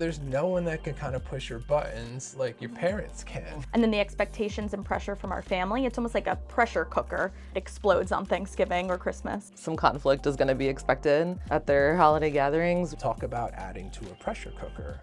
There's no one that can kind of push your buttons like your parents can. And then the expectations and pressure from our family, it's almost like a pressure cooker. It explodes on Thanksgiving or Christmas. Some conflict is going to be expected at their holiday gatherings. Talk about adding to a pressure cooker.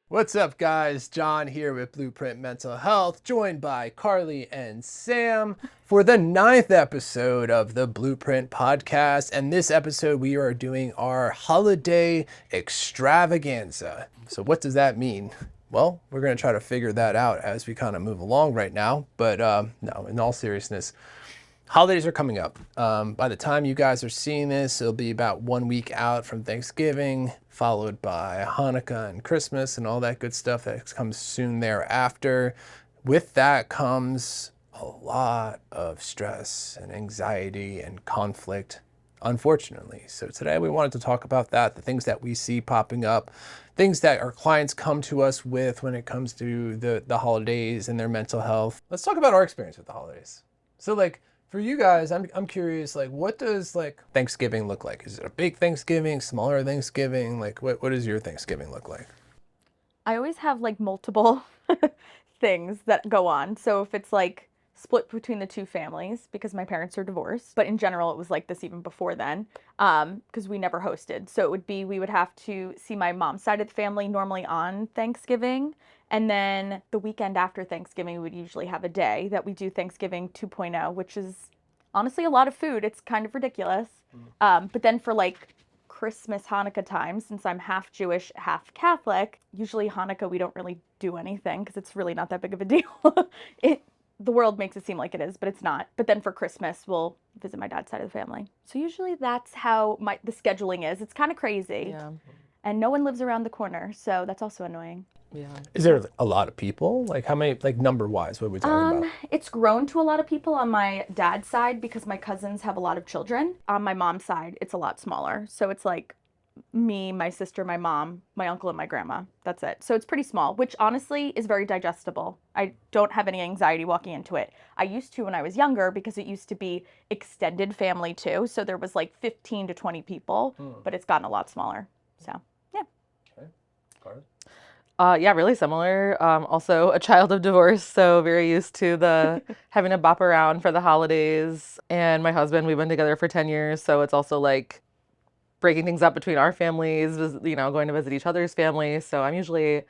What's up, guys? John here with Blueprint Mental Health, joined by Carly and Sam for the 9th episode of the Blueprint podcast. And this episode, we are doing our holiday extravaganza. So what does that mean? Well, we're going to try to figure that out as we kind of move along right now. But no, in all seriousness, holidays are coming up. By the time you guys are seeing this, it'll be about 1 week out from Thanksgiving, followed by Hanukkah and Christmas and all that good stuff that comes soon thereafter. With that comes a lot of stress and anxiety and conflict, unfortunately. So today we wanted to talk about that, the things that we see popping up, things that our clients come to us with when it comes to the holidays and their mental health. Let's talk about our experience with the holidays. So for you guys, I'm curious, what does Thanksgiving look like? Is it a big Thanksgiving, smaller Thanksgiving? What does your Thanksgiving look like? I always have multiple things that go on. So if it's split between the two families because my parents are divorced, but in general it was like this even before then, because we never hosted. So it would be, we would have to see my mom's side of the family normally on Thanksgiving. And then the weekend after Thanksgiving, we would usually have a day that we do Thanksgiving 2.0, which is honestly a lot of food. It's kind of ridiculous. But then for Christmas, Hanukkah time, since I'm half Jewish, half Catholic, usually Hanukkah we don't really do anything because it's really not that big of a deal. The world makes it seem like it is, but it's not. But then for Christmas, we'll visit my dad's side of the family. So usually that's how the scheduling is. It's kind of crazy. Yeah. And no one lives around the corner, so that's also annoying. Yeah. Is there a lot of people? How many, number-wise, what are we talking about? It's grown to a lot of people on my dad's side because my cousins have a lot of children. On my mom's side, it's a lot smaller. So it's me, my sister, my mom, my uncle, and my grandma. That's it. So it's pretty small, which honestly is very digestible. I don't have any anxiety walking into it. I used to when I was younger because it used to be extended family too. So there was 15 to 20 people, but it's gotten a lot smaller. So, yeah. Okay. Carly? Yeah, really similar. Also a child of divorce, so very used to the having to bop around for the holidays. And my husband, we've been together for 10 years, so it's also breaking things up between our families, going to visit each other's families. So I'm usually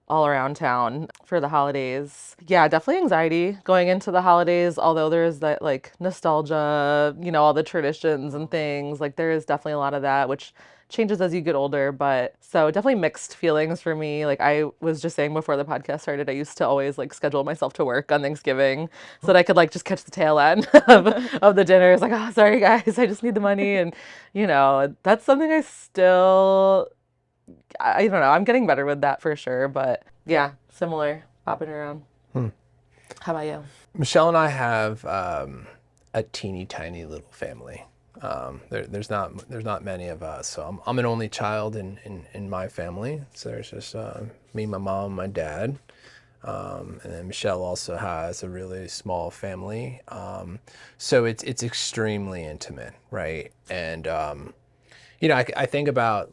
all around town for the holidays. Yeah, definitely anxiety going into the holidays, although there's that nostalgia, all the traditions and things. There is definitely a lot of that, which changes as you get older, but so definitely mixed feelings for me. I was just saying before the podcast started, I used to always schedule myself to work on Thanksgiving so that I could just catch the tail end of the dinner. It's oh, sorry guys, I just need the money. And that's something I don't know, I'm getting better with that for sure, but yeah, similar, popping around. How about you? Michelle and I have a teeny tiny little family. There's not many of us, so I'm an only child in my family. So there's just me, my mom, my dad, and then Michelle also has a really small family. So it's extremely intimate, right? And I think about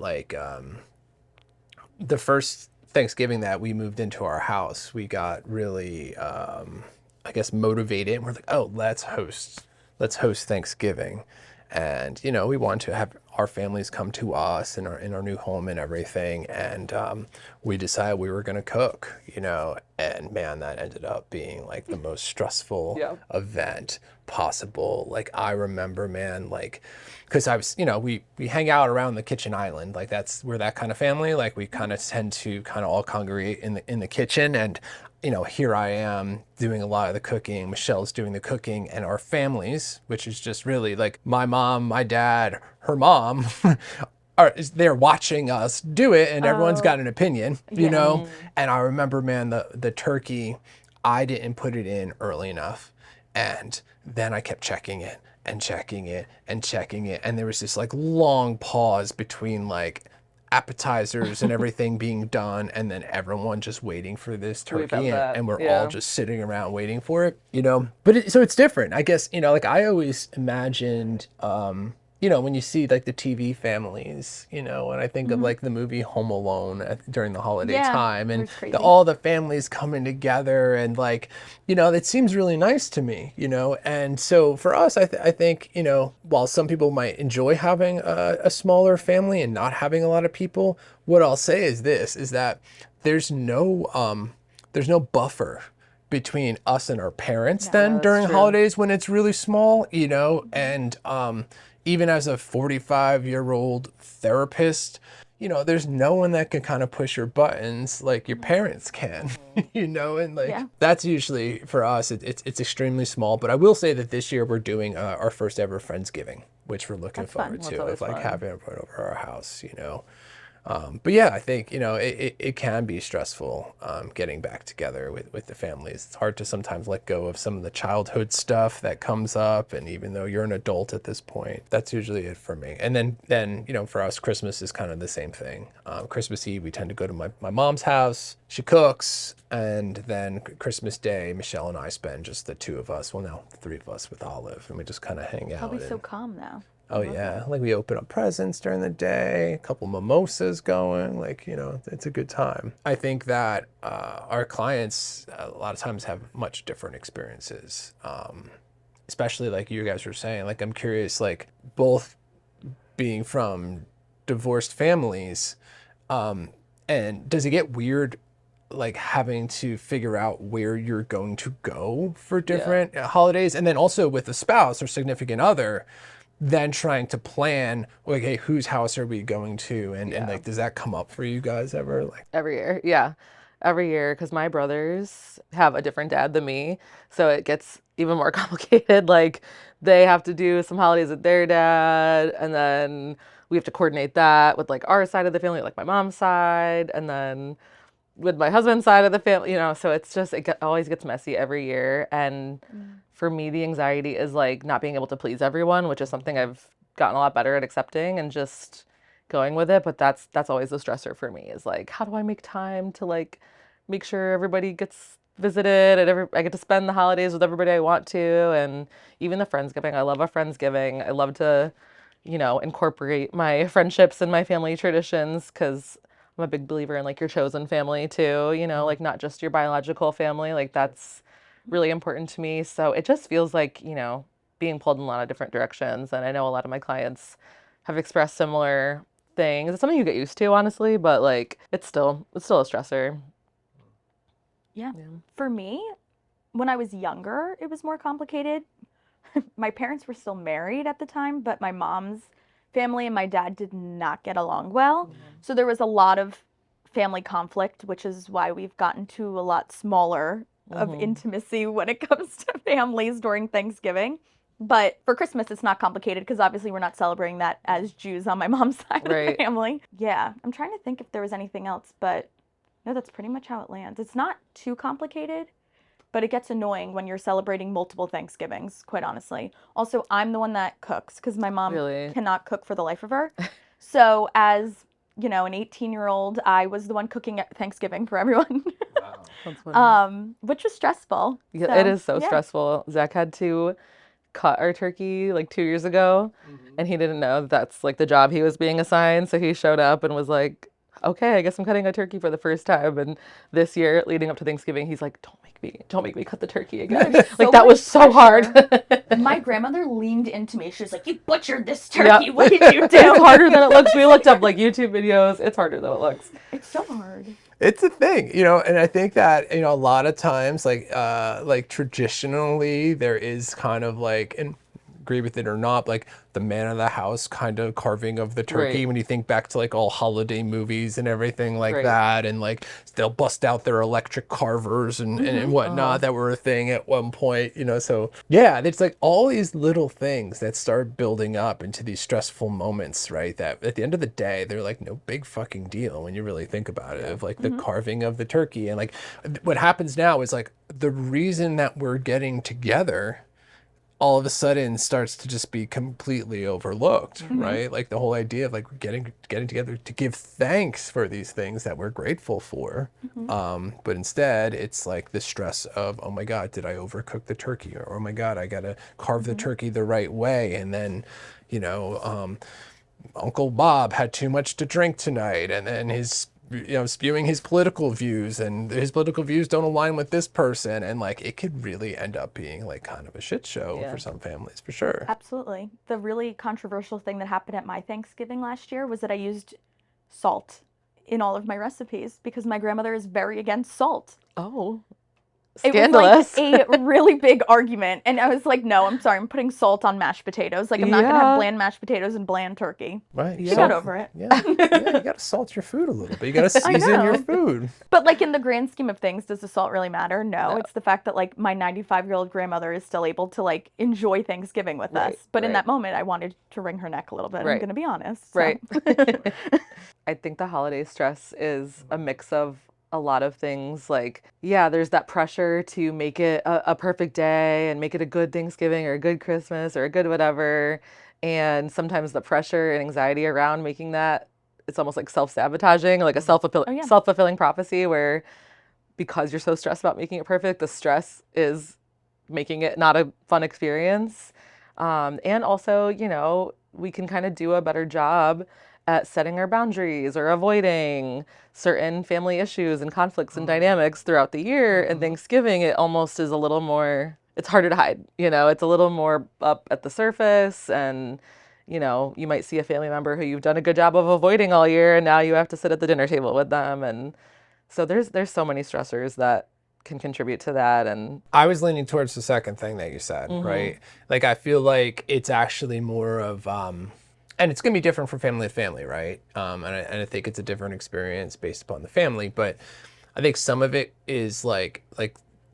the first Thanksgiving that we moved into our house, we got really motivated. And we're oh, let's host Thanksgiving. And, we want to have our families come to us in our new home and everything. And we decided we were going to cook, and man, that ended up being the most stressful event possible. I remember, man, because I was, we hang out around the kitchen island. We're that kind of family. We kind of tend to all congregate in the kitchen. And here I am doing a lot of the cooking, Michelle's doing the cooking, and our families, which is just really my mom, my dad, her mom, they're watching us do it, and everyone's got an opinion, you know? And I remember, man, the turkey, I didn't put it in early enough. And then I kept checking it and checking it and checking it. And there was this long pause between appetizers and everything being done, and then everyone just waiting for this We've turkey, had that, and we're yeah. all just sitting around waiting for it, you know. But so it's different, I guess. You know, like I always imagined, you know, when you see like the TV families, you know, and I think of like the movie Home Alone during the holiday Yeah, time, and it was crazy. all the families coming together, and like, you know, that seems really nice to me, you know. And so for us, I think, you know, while some people might enjoy having a smaller family and not having a lot of people, what I'll say is this, is that there's no buffer between us and our parents then that's during true. holidays when it's really small, you know. And even as a 45-year-old therapist, you know, there's no one that can kind of push your buttons like your parents can, you know. And like, that's usually for us, it's extremely small. But I will say that this year we're doing our first ever Friendsgiving, which we're looking forward to, of like having everyone over our house, you know. But yeah, I think, you know, it can be stressful getting back together with the families. It's hard to sometimes let go of some of the childhood stuff that comes up. And even though you're an adult at this point, that's usually it for me. And then you know, for us, Christmas is kind of the same thing. Christmas Eve, we tend to go to my mom's house. She cooks. And then Christmas Day, Michelle and I spend just the two of us. Well, no, the three of us with Olive. And we just kind of hang out. I'll be so calm now. Oh yeah, like we open up presents during the day, a couple mimosas going, like, you know, it's a good time. I think that our clients a lot of times have much different experiences, especially like you guys were saying. Like, I'm curious, like both being from divorced families, and does it get weird, like having to figure out where you're going to go for different holidays, and then also with a spouse or significant other, then trying to plan, like, hey, whose house are we going to? And like, does that come up for you guys ever? Like Every year, yeah. Every year, because my brothers have a different dad than me. So it gets even more complicated. Like, they have to do some holidays with their dad, and then we have to coordinate that with like our side of the family, like my mom's side, and then with my husband's side of the family, you know. So it's just, always gets messy every year. And for me, the anxiety is like not being able to please everyone, which is something I've gotten a lot better at accepting and just going with it. But that's always the stressor for me, is like, how do I make time to like make sure everybody gets visited and I get to spend the holidays with everybody I want to. And even the Friendsgiving, I love a Friendsgiving. I love to, you know, incorporate my friendships and my family traditions, because I'm a big believer in like your chosen family too, you know, like not just your biological family. Like, that's really important to me. So it just feels like, you know, being pulled in a lot of different directions. And I know a lot of my clients have expressed similar things. It's something you get used to, honestly, but like it's still a stressor. Yeah. For me, when I was younger, it was more complicated. My parents were still married at the time, but my mom's family and my dad did not get along well. So there was a lot of family conflict, which is why we've gotten to a lot smaller of intimacy when it comes to families during Thanksgiving. But for Christmas, it's not complicated because obviously we're not celebrating that as Jews on my mom's side of the family. Yeah, I'm trying to think if there was anything else, but no, that's pretty much how it lands. It's not too complicated, but it gets annoying when you're celebrating multiple Thanksgivings, quite honestly. Also, I'm the one that cooks because my mom cannot cook for the life of her. So as, you know, an 18-year-old, I was the one cooking at Thanksgiving for everyone. wow. That's funny. Which was stressful. Yeah, So, it is so stressful. Zach had to cut our turkey like 2 years ago, and he didn't know that's like the job he was being assigned. So he showed up and was like, okay, I guess I'm cutting a turkey for the first time. And this year, leading up to Thanksgiving, he's like, don't make me cut the turkey again. Like, that was so hard. My grandmother leaned into me. She was like, you butchered this turkey. What did you do? It's harder than it looks. We looked up like YouTube videos. It's harder than it looks. It's so hard. It's a thing, you know, and I think that, you know, a lot of times, like traditionally, there is kind of like, and agree with it or not, like the man of the house kind of carving of the turkey, when you think back to like all holiday movies and everything like that, and like they'll bust out their electric carvers and whatnot that were a thing at one point, you know. So yeah, it's like all these little things that start building up into these stressful moments, right, that at the end of the day they're like no big fucking deal when you really think about it, of like the carving of the turkey. And like what happens now is like the reason that we're getting together all of a sudden starts to just be completely overlooked, right? Like the whole idea of like getting together to give thanks for these things that we're grateful for. But instead it's like the stress of, oh my God, did I overcook the turkey? Or, oh my God, I got to carve the turkey the right way. And then, Uncle Bob had too much to drink tonight, and then his spewing his political views, and his political views don't align with this person, and like it could really end up being like kind of a shit show for some families, for sure. Absolutely. The really controversial thing that happened at my Thanksgiving last year was that I used salt in all of my recipes because my grandmother is very against salt. Oh, It scandalous. was like a really big argument. And I was like, no, I'm sorry, I'm putting salt on mashed potatoes. Like, I'm not going to have bland mashed potatoes and bland turkey. Right. She got over it. Yeah, you got to salt your food a little bit. You got to season your food. But like in the grand scheme of things, does the salt really matter? No. It's the fact that like my 95-year-old grandmother is still able to like enjoy Thanksgiving with us. But in that moment, I wanted to wring her neck a little bit. I'm going to be honest. So. Right. I think the holiday stress is a mix of a lot of things. Like, yeah, there's that pressure to make it a perfect day and make it a good Thanksgiving or a good Christmas or a good whatever. And sometimes the pressure and anxiety around making that, it's almost like self-sabotaging, like a self-fulfilling prophecy where because you're so stressed about making it perfect, the stress is making it not a fun experience. And also, we can kind of do a better job at setting our boundaries or avoiding certain family issues and conflicts and dynamics throughout the year. And Thanksgiving, it almost is a little more, it's harder to hide. It's a little more up at the surface. And, you might see a family member who you've done a good job of avoiding all year, and now you have to sit at the dinner table with them. And so there's so many stressors that can contribute to that. And I was leaning towards the second thing that you said, right? Like, I feel like it's actually more of, and it's going to be different from family to family, right? And I think it's a different experience based upon the family. But I think some of it is like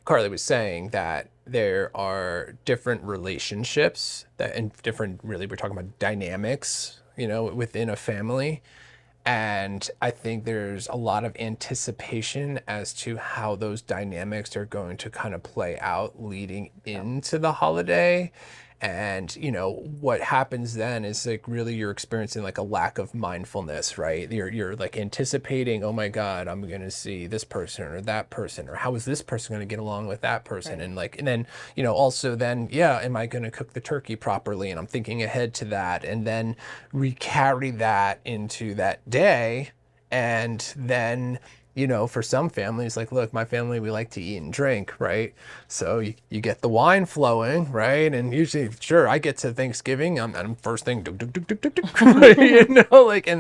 Carly was saying, that there are different relationships and different, really, we're talking about dynamics, within a family. And I think there's a lot of anticipation as to how those dynamics are going to kind of play out leading into the holiday. And, what happens then is like really you're experiencing like a lack of mindfulness, right? You're like anticipating, oh my God, I'm going to see this person or that person, or how is this person going to get along with that person? Right. And then, also then, am I going to cook the turkey properly? And I'm thinking ahead to that, and then carry that into that day. And then, for some families, like, look, my family, we like to eat and drink, right? So you get the wine flowing, right? And usually, sure, I get to Thanksgiving, I'm first thing, and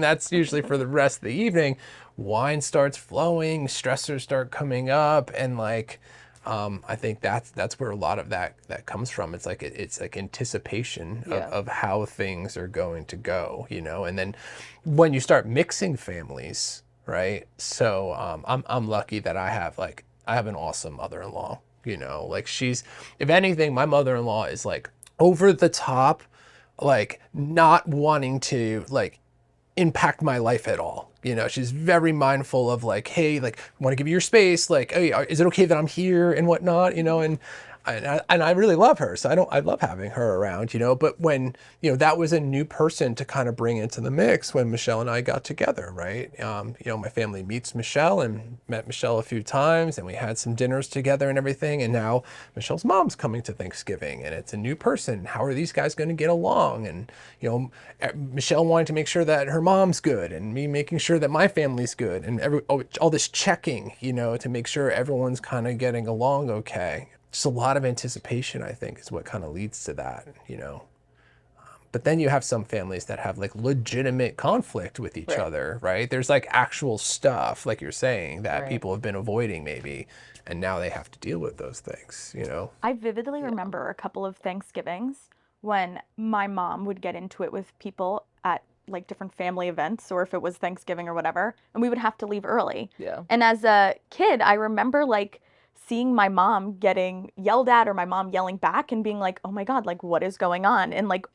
that's usually for the rest of the evening. Wine starts flowing, stressors start coming up, and like, I think that's where a lot of that comes from. It's like anticipation of how things are going to go, and then when you start mixing families, right? So I'm lucky that I have an awesome mother-in-law. Like, she's, if anything, my mother-in-law is like over the top, like not wanting to like impact my life at all. She's very mindful of like, hey, like, I want to give you your space. Like, hey, is it okay that I'm here and whatnot? And I really love her, so I love having her around, But when that was a new person to kind of bring into the mix when Michelle and I got together, right? My family meets Michelle and met Michelle a few times, and we had some dinners together and everything. And now Michelle's mom's coming to Thanksgiving, and it's a new person. How are these guys going to get along? And Michelle wanted to make sure that her mom's good, and me making sure that my family's good, and all this checking, to make sure everyone's kind of getting along okay. Just a lot of anticipation, I think, is what kind of leads to that, But then you have some families that have like legitimate conflict with each other, right? There's like actual stuff, like you're saying, that people have been avoiding maybe, and now they have to deal with those things, I vividly remember a couple of Thanksgivings when my mom would get into it with people at like different family events, or if it was Thanksgiving or whatever, and we would have to leave early. Yeah. And as a kid, I remember like seeing my mom getting yelled at, or my mom yelling back and being like, oh my God, like, what is going on? And like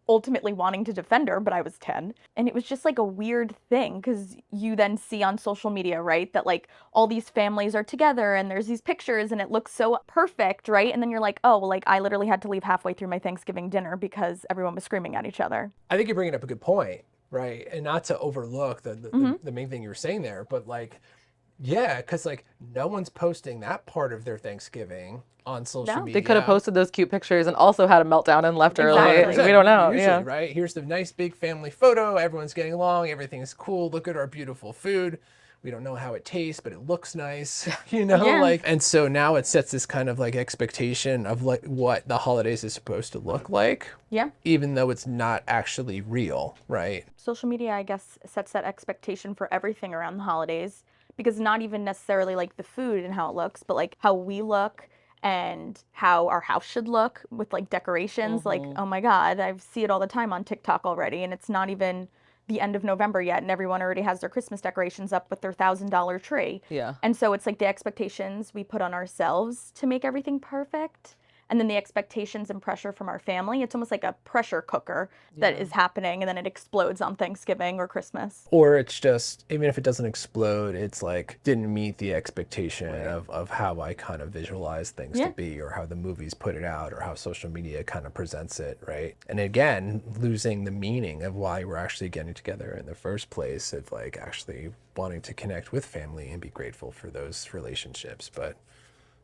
ultimately wanting to defend her, but I was 10. And it was just like a weird thing because you then see on social media, right, that like all these families are together and there's these pictures and it looks so perfect, right? And then you're like, oh, well, like I literally had to leave halfway through my Thanksgiving dinner because everyone was screaming at each other. I think you're bringing up a good point, right? And not to overlook the main thing you were saying there, but like, yeah, because like no one's posting that part of their Thanksgiving on social No. media. They could have posted those cute pictures and also had a meltdown and left early. Exactly. We don't know. Usually, Yeah. right? Here's the nice big family photo. Everyone's getting along. Everything's cool. Look at our beautiful food. We don't know how it tastes, but it looks nice, you know, Yeah. like, and so now it sets this kind of like expectation of like what the holidays is supposed to look like, Yeah. even though it's not actually real, right? Social media, I guess, sets that expectation for everything around the holidays because not even necessarily like the food and how it looks, but like how we look and how our house should look with like decorations. Like, oh my God, I see it all the time on TikTok already, and it's not even the end of November yet, and everyone already has their Christmas decorations up with their $1,000 tree. Yeah. And so it's like the expectations we put on ourselves to make everything perfect. And then the expectations and pressure from our family. It's almost like a pressure cooker that is happening and then it explodes on Thanksgiving or Christmas. Or it's just, even if it doesn't explode, it's like didn't meet the expectation of how I kind of visualize things to be, or how the movies put it out, or how social media kind of presents it, right? And again, losing the meaning of why we're actually getting together in the first place, of like actually wanting to connect with family and be grateful for those relationships. But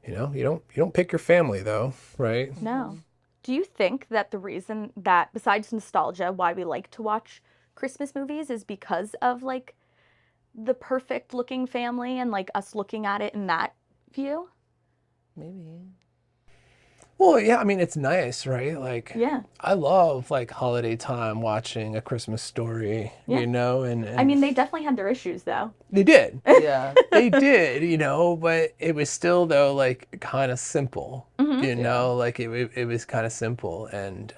you know, you don't pick your family though, right? No. Do you think that the reason that, besides nostalgia, why we like to watch Christmas movies is because of like the perfect looking family and like us looking at it in that view? Maybe. Well, yeah, I mean, it's nice, right? Like, Yeah. I love like holiday time watching A Christmas Story, Yeah. you know, and I mean, they definitely had their issues though. they did. Yeah. They did, you know, but it was still though like kind of simple, you know, like it was kind of simple and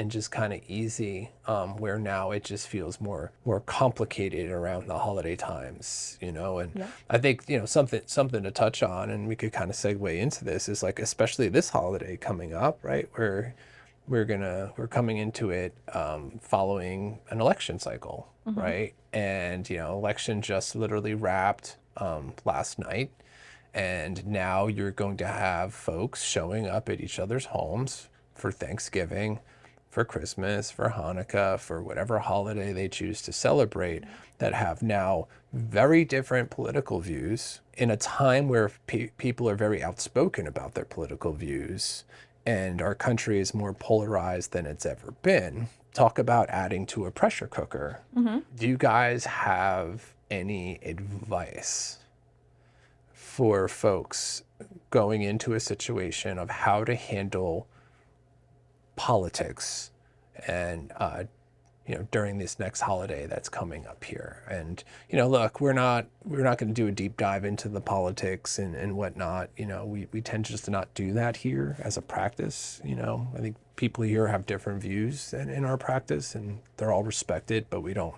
just kind of easy. Where now it just feels more complicated around the holiday times, you know. And I think, you know, something to touch on, and we could kind of segue into this, is like especially this holiday coming up, right? We're coming into it following an election cycle, right? And you know, election just literally wrapped last night, and now you're going to have folks showing up at each other's homes for Thanksgiving, for Christmas, for Hanukkah, for whatever holiday they choose to celebrate, that have now very different political views in a time where people are very outspoken about their political views, and our country is more polarized than it's ever been. Talk about adding to a pressure cooker. Do you guys have any advice for folks going into a situation of how to handle politics and you know, during this next holiday that's coming up here? And you know, look, we're not going to do a deep dive into the politics and whatnot. You know, we tend just to not do that here as a practice. You know, I think people here have different views in our practice, and they're all respected, but we don't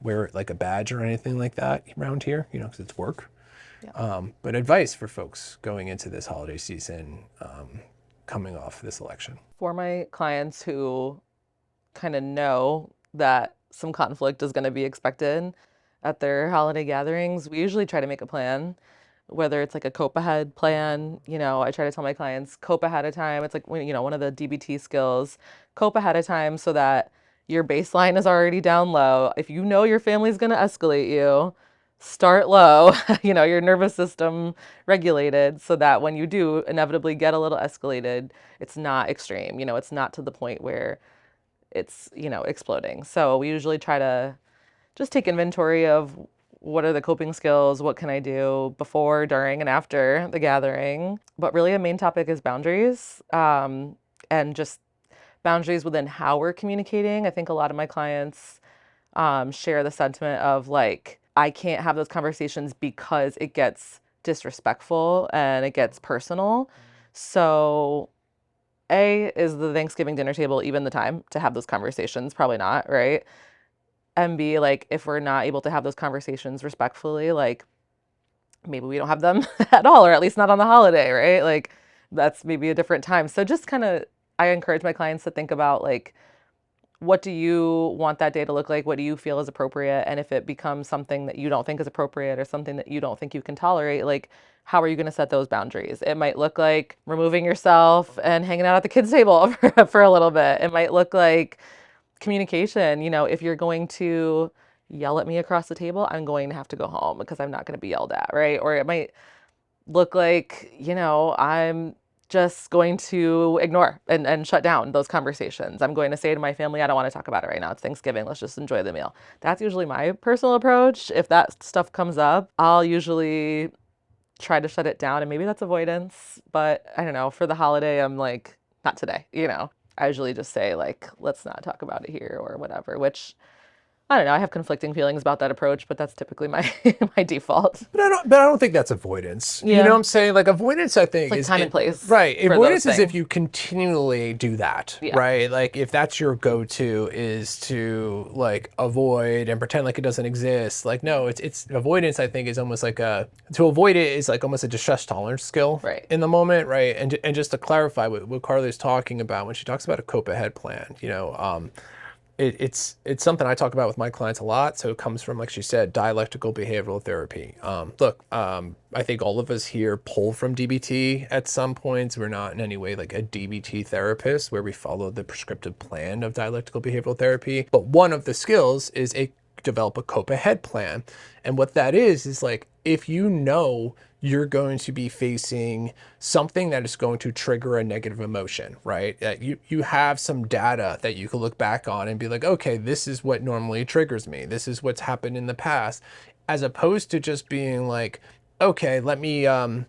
wear it like a badge or anything like that around here, you know, because it's work. But advice for folks going into this holiday season, coming off this election. For my clients who kind of know that some conflict is going to be expected at their holiday gatherings, we usually try to make a plan, whether it's like a cope ahead plan. You know, I try to tell my clients, cope ahead of time. It's like, you know, one of the DBT skills, cope ahead of time, so that your baseline is already down low. If you know your family's going to escalate you, start low, you know, your nervous system regulated, so that when you do inevitably get a little escalated, it's not extreme. You know, it's not to the point where it's, you know, exploding. So we usually try to just take inventory of what are the coping skills, what can I do before, during, and after the gathering. But really a main topic is boundaries, and just boundaries within how we're communicating. I think a lot of my clients share the sentiment of like, I can't have those conversations because it gets disrespectful and it gets personal. So A, is the Thanksgiving dinner table even the time to have those conversations? Probably not, right? And B, like, if we're not able to have those conversations respectfully, like, maybe we don't have them at all, or at least not on the holiday, right? Like, that's maybe a different time. So just kind of, I encourage my clients to think about like, what do you want that day to look like? What do you feel is appropriate? And if it becomes something that you don't think is appropriate or something that you don't think you can tolerate, like, how are you going to set those boundaries? It might look like removing yourself and hanging out at the kids' table for a little bit. It might look like communication. You know, if you're going to yell at me across the table, I'm going to have to go home because I'm not going to be yelled at, right? Or it might look like, you know, I'm just going to ignore and shut down those conversations. I'm going to say to my family, I don't want to talk about it right now. It's Thanksgiving. Let's just enjoy the meal. That's usually my personal approach. If that stuff comes up, I'll usually try to shut it down. And maybe that's avoidance, but I don't know. For the holiday, I'm like, not today, you know. I usually just say like, let's not talk about it here or whatever, which I don't know. I have conflicting feelings about that approach, but that's typically my my default. But I don't think that's avoidance. Yeah. You know what I'm saying? Like avoidance, I think, Like is time and place. Right. for Avoidance those is if things. you continually do that. Yeah. Right. Like if that's your go-to is to like avoid and pretend like it doesn't exist. Like no, it's avoidance. I think is almost like to avoid it is like almost a distress tolerance skill. Right. In the moment. Right. And just to clarify what Carly's talking about when she talks about a cope ahead plan. You know. It's something I talk about with my clients a lot. So it comes from, like she said, dialectical behavioral therapy. I think all of us here pull from DBT at some points. We're not in any way like a DBT therapist where we follow the prescriptive plan of dialectical behavioral therapy. But one of the skills is develop a cope ahead plan. And what that is like, if you know you're going to be facing something that is going to trigger a negative emotion, right? That you have some data that you can look back on and be like, okay, this is what normally triggers me. This is what's happened in the past, as opposed to just being like, okay, let me kind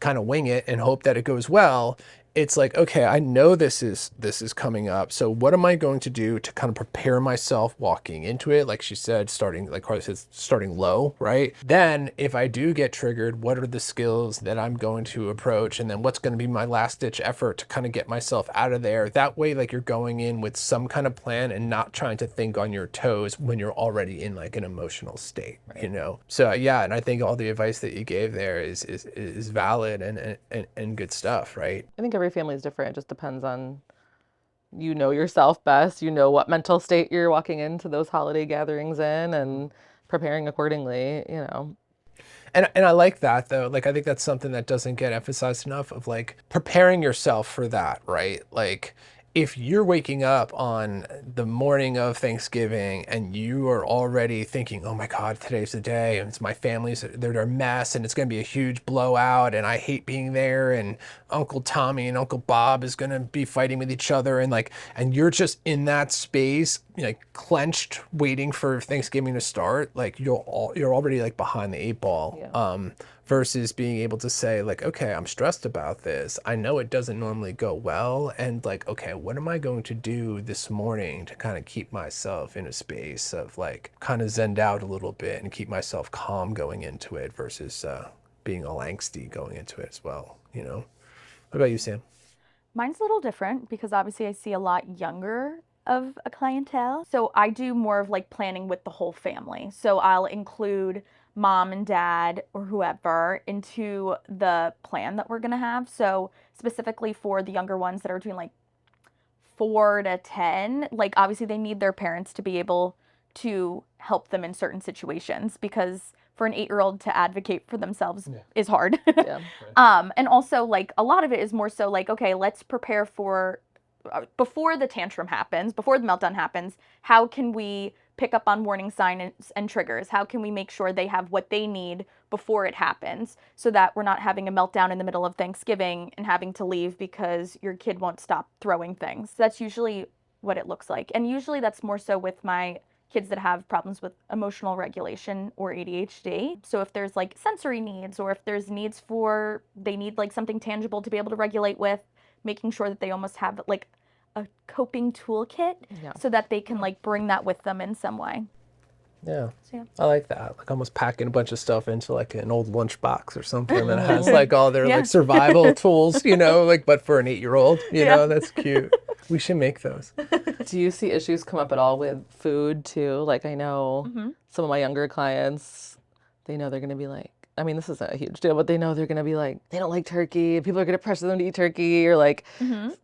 of wing it and hope that it goes well. It's like, okay, I know this is coming up. So what am I going to do to kind of prepare myself walking into it? Like she said, like Carly said, starting low, right? Then if I do get triggered, what are the skills that I'm going to approach? And then what's going to be my last ditch effort to kind of get myself out of there? That way, like you're going in with some kind of plan and not trying to think on your toes when you're already in like an emotional state, you know? So yeah, and I think all the advice that you gave there is valid and good stuff, right? I think every family is different. It just depends on, you know, yourself best. You know what mental state you're walking into those holiday gatherings in and preparing accordingly, you know. And I like that though. Like I think that's something that doesn't get emphasized enough, of like preparing yourself for that, right? Like if you're waking up on the morning of Thanksgiving and you are already thinking, oh my God, today's the day and it's my family's, they're a mess and it's going to be a huge blowout and I hate being there and Uncle Tommy and Uncle Bob is going to be fighting with each other, and like, and you're just in that space, like clenched, waiting for Thanksgiving to start. Like you're already like behind the eight ball. Yeah. Versus being able to say like, okay, I'm stressed about this. I know it doesn't normally go well. And like, okay, what am I going to do this morning to kind of keep myself in a space of like kind of zenned out a little bit and keep myself calm going into it versus being all angsty going into it as well, you know? What about you, Sam? Mine's a little different because obviously I see a lot younger of a clientele. So I do more of like planning with the whole family. So I'll include mom and dad or whoever into the plan that we're going to have. So specifically for the younger ones that are between like 4 to 10, like obviously they need their parents to be able to help them in certain situations, because for an 8-year-old to advocate for themselves is hard. Yeah. And also like a lot of it is more so like, okay, let's prepare for before the tantrum happens, before the meltdown happens, how can we pick up on warning signs and triggers? How can we make sure they have what they need before it happens, so that we're not having a meltdown in the middle of Thanksgiving and having to leave because your kid won't stop throwing things? That's usually what it looks like. And usually that's more so with my kids that have problems with emotional regulation or ADHD. So if there's like sensory needs, or if there's needs for, they need like something tangible to be able to regulate with, making sure that they almost have like a coping toolkit so that they can like bring that with them in some way. Yeah. So, yeah. I like that. Like almost packing a bunch of stuff into like an old lunchbox or something that has like all their like survival tools, you know, like, but for an 8-year-old, you know, that's cute. We should make those. Do you see issues come up at all with food too? Like I know some of my younger clients, they know they're going to be like I mean, this isn't a huge deal, but they know they're going to be like, they don't like turkey. People are going to pressure them to eat turkey, or like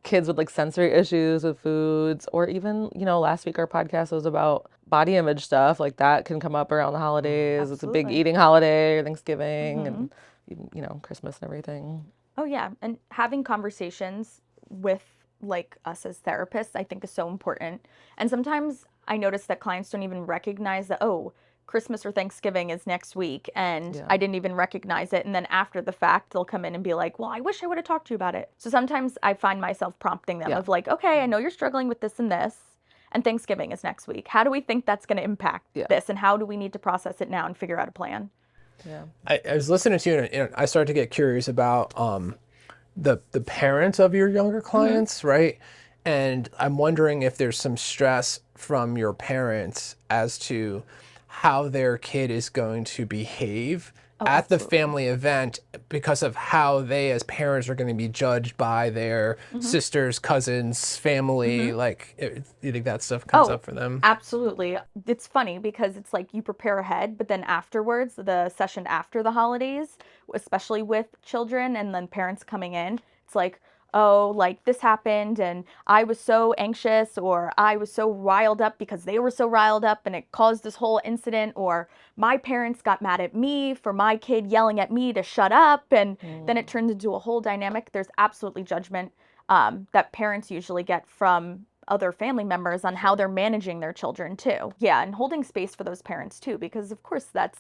kids with like sensory issues with foods, or even, last week our podcast was about body image stuff. Like that can come up around the holidays. It's a big eating holiday, or Thanksgiving and, Christmas and everything. Oh, yeah. And having conversations with like us as therapists, I think is so important. And sometimes I notice that clients don't even recognize that, oh, Christmas or Thanksgiving is next week and I didn't even recognize it. And then after the fact, they'll come in and be like, well, I wish I would have talked to you about it. So sometimes I find myself prompting them of like, okay, I know you're struggling with this and this, and Thanksgiving is next week. How do we think that's going to impact this? And how do we need to process it now and figure out a plan? Yeah. I was listening to you and I started to get curious about the parents of your younger clients, right? And I'm wondering if there's some stress from your parents as to how their kid is going to behave at the family event because of how they as parents are going to be judged by their sisters, cousins, family. Like, you think that stuff comes up for them? Absolutely. It's funny because it's like you prepare ahead, but then afterwards, the session after the holidays, especially with children and then parents coming in, it's like, oh, like this happened and I was so anxious, or I was so riled up because they were so riled up and it caused this whole incident, or my parents got mad at me for my kid yelling at me to shut up, and then it turns into a whole dynamic. There's absolutely judgment that parents usually get from other family members on how they're managing their children too. Yeah, and holding space for those parents too, because of course that's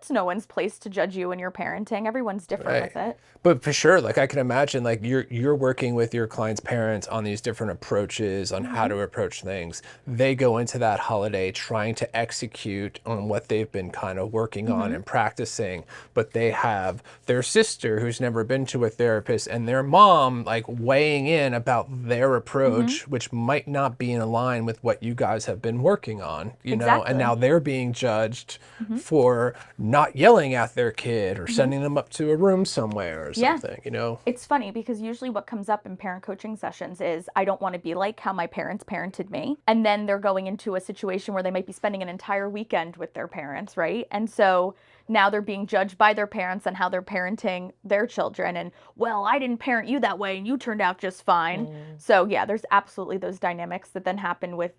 no one's place to judge you and your parenting. Everyone's different with it. But for sure, like I can imagine, like you're working with your clients' parents on these different approaches on how to approach things. They go into that holiday trying to execute on what they've been kind of working on and practicing, but they have their sister who's never been to a therapist and their mom like weighing in about their approach, which might not be in line with what you guys have been working on, you know, and now they're being judged for not yelling at their kid or sending them up to a room somewhere or something, you know? It's funny because usually what comes up in parent coaching sessions is, I don't want to be like how my parents parented me. And then they're going into a situation where they might be spending an entire weekend with their parents, right? And so now they're being judged by their parents on how they're parenting their children. And, well, I didn't parent you that way and you turned out just fine. So yeah, there's absolutely those dynamics that then happen with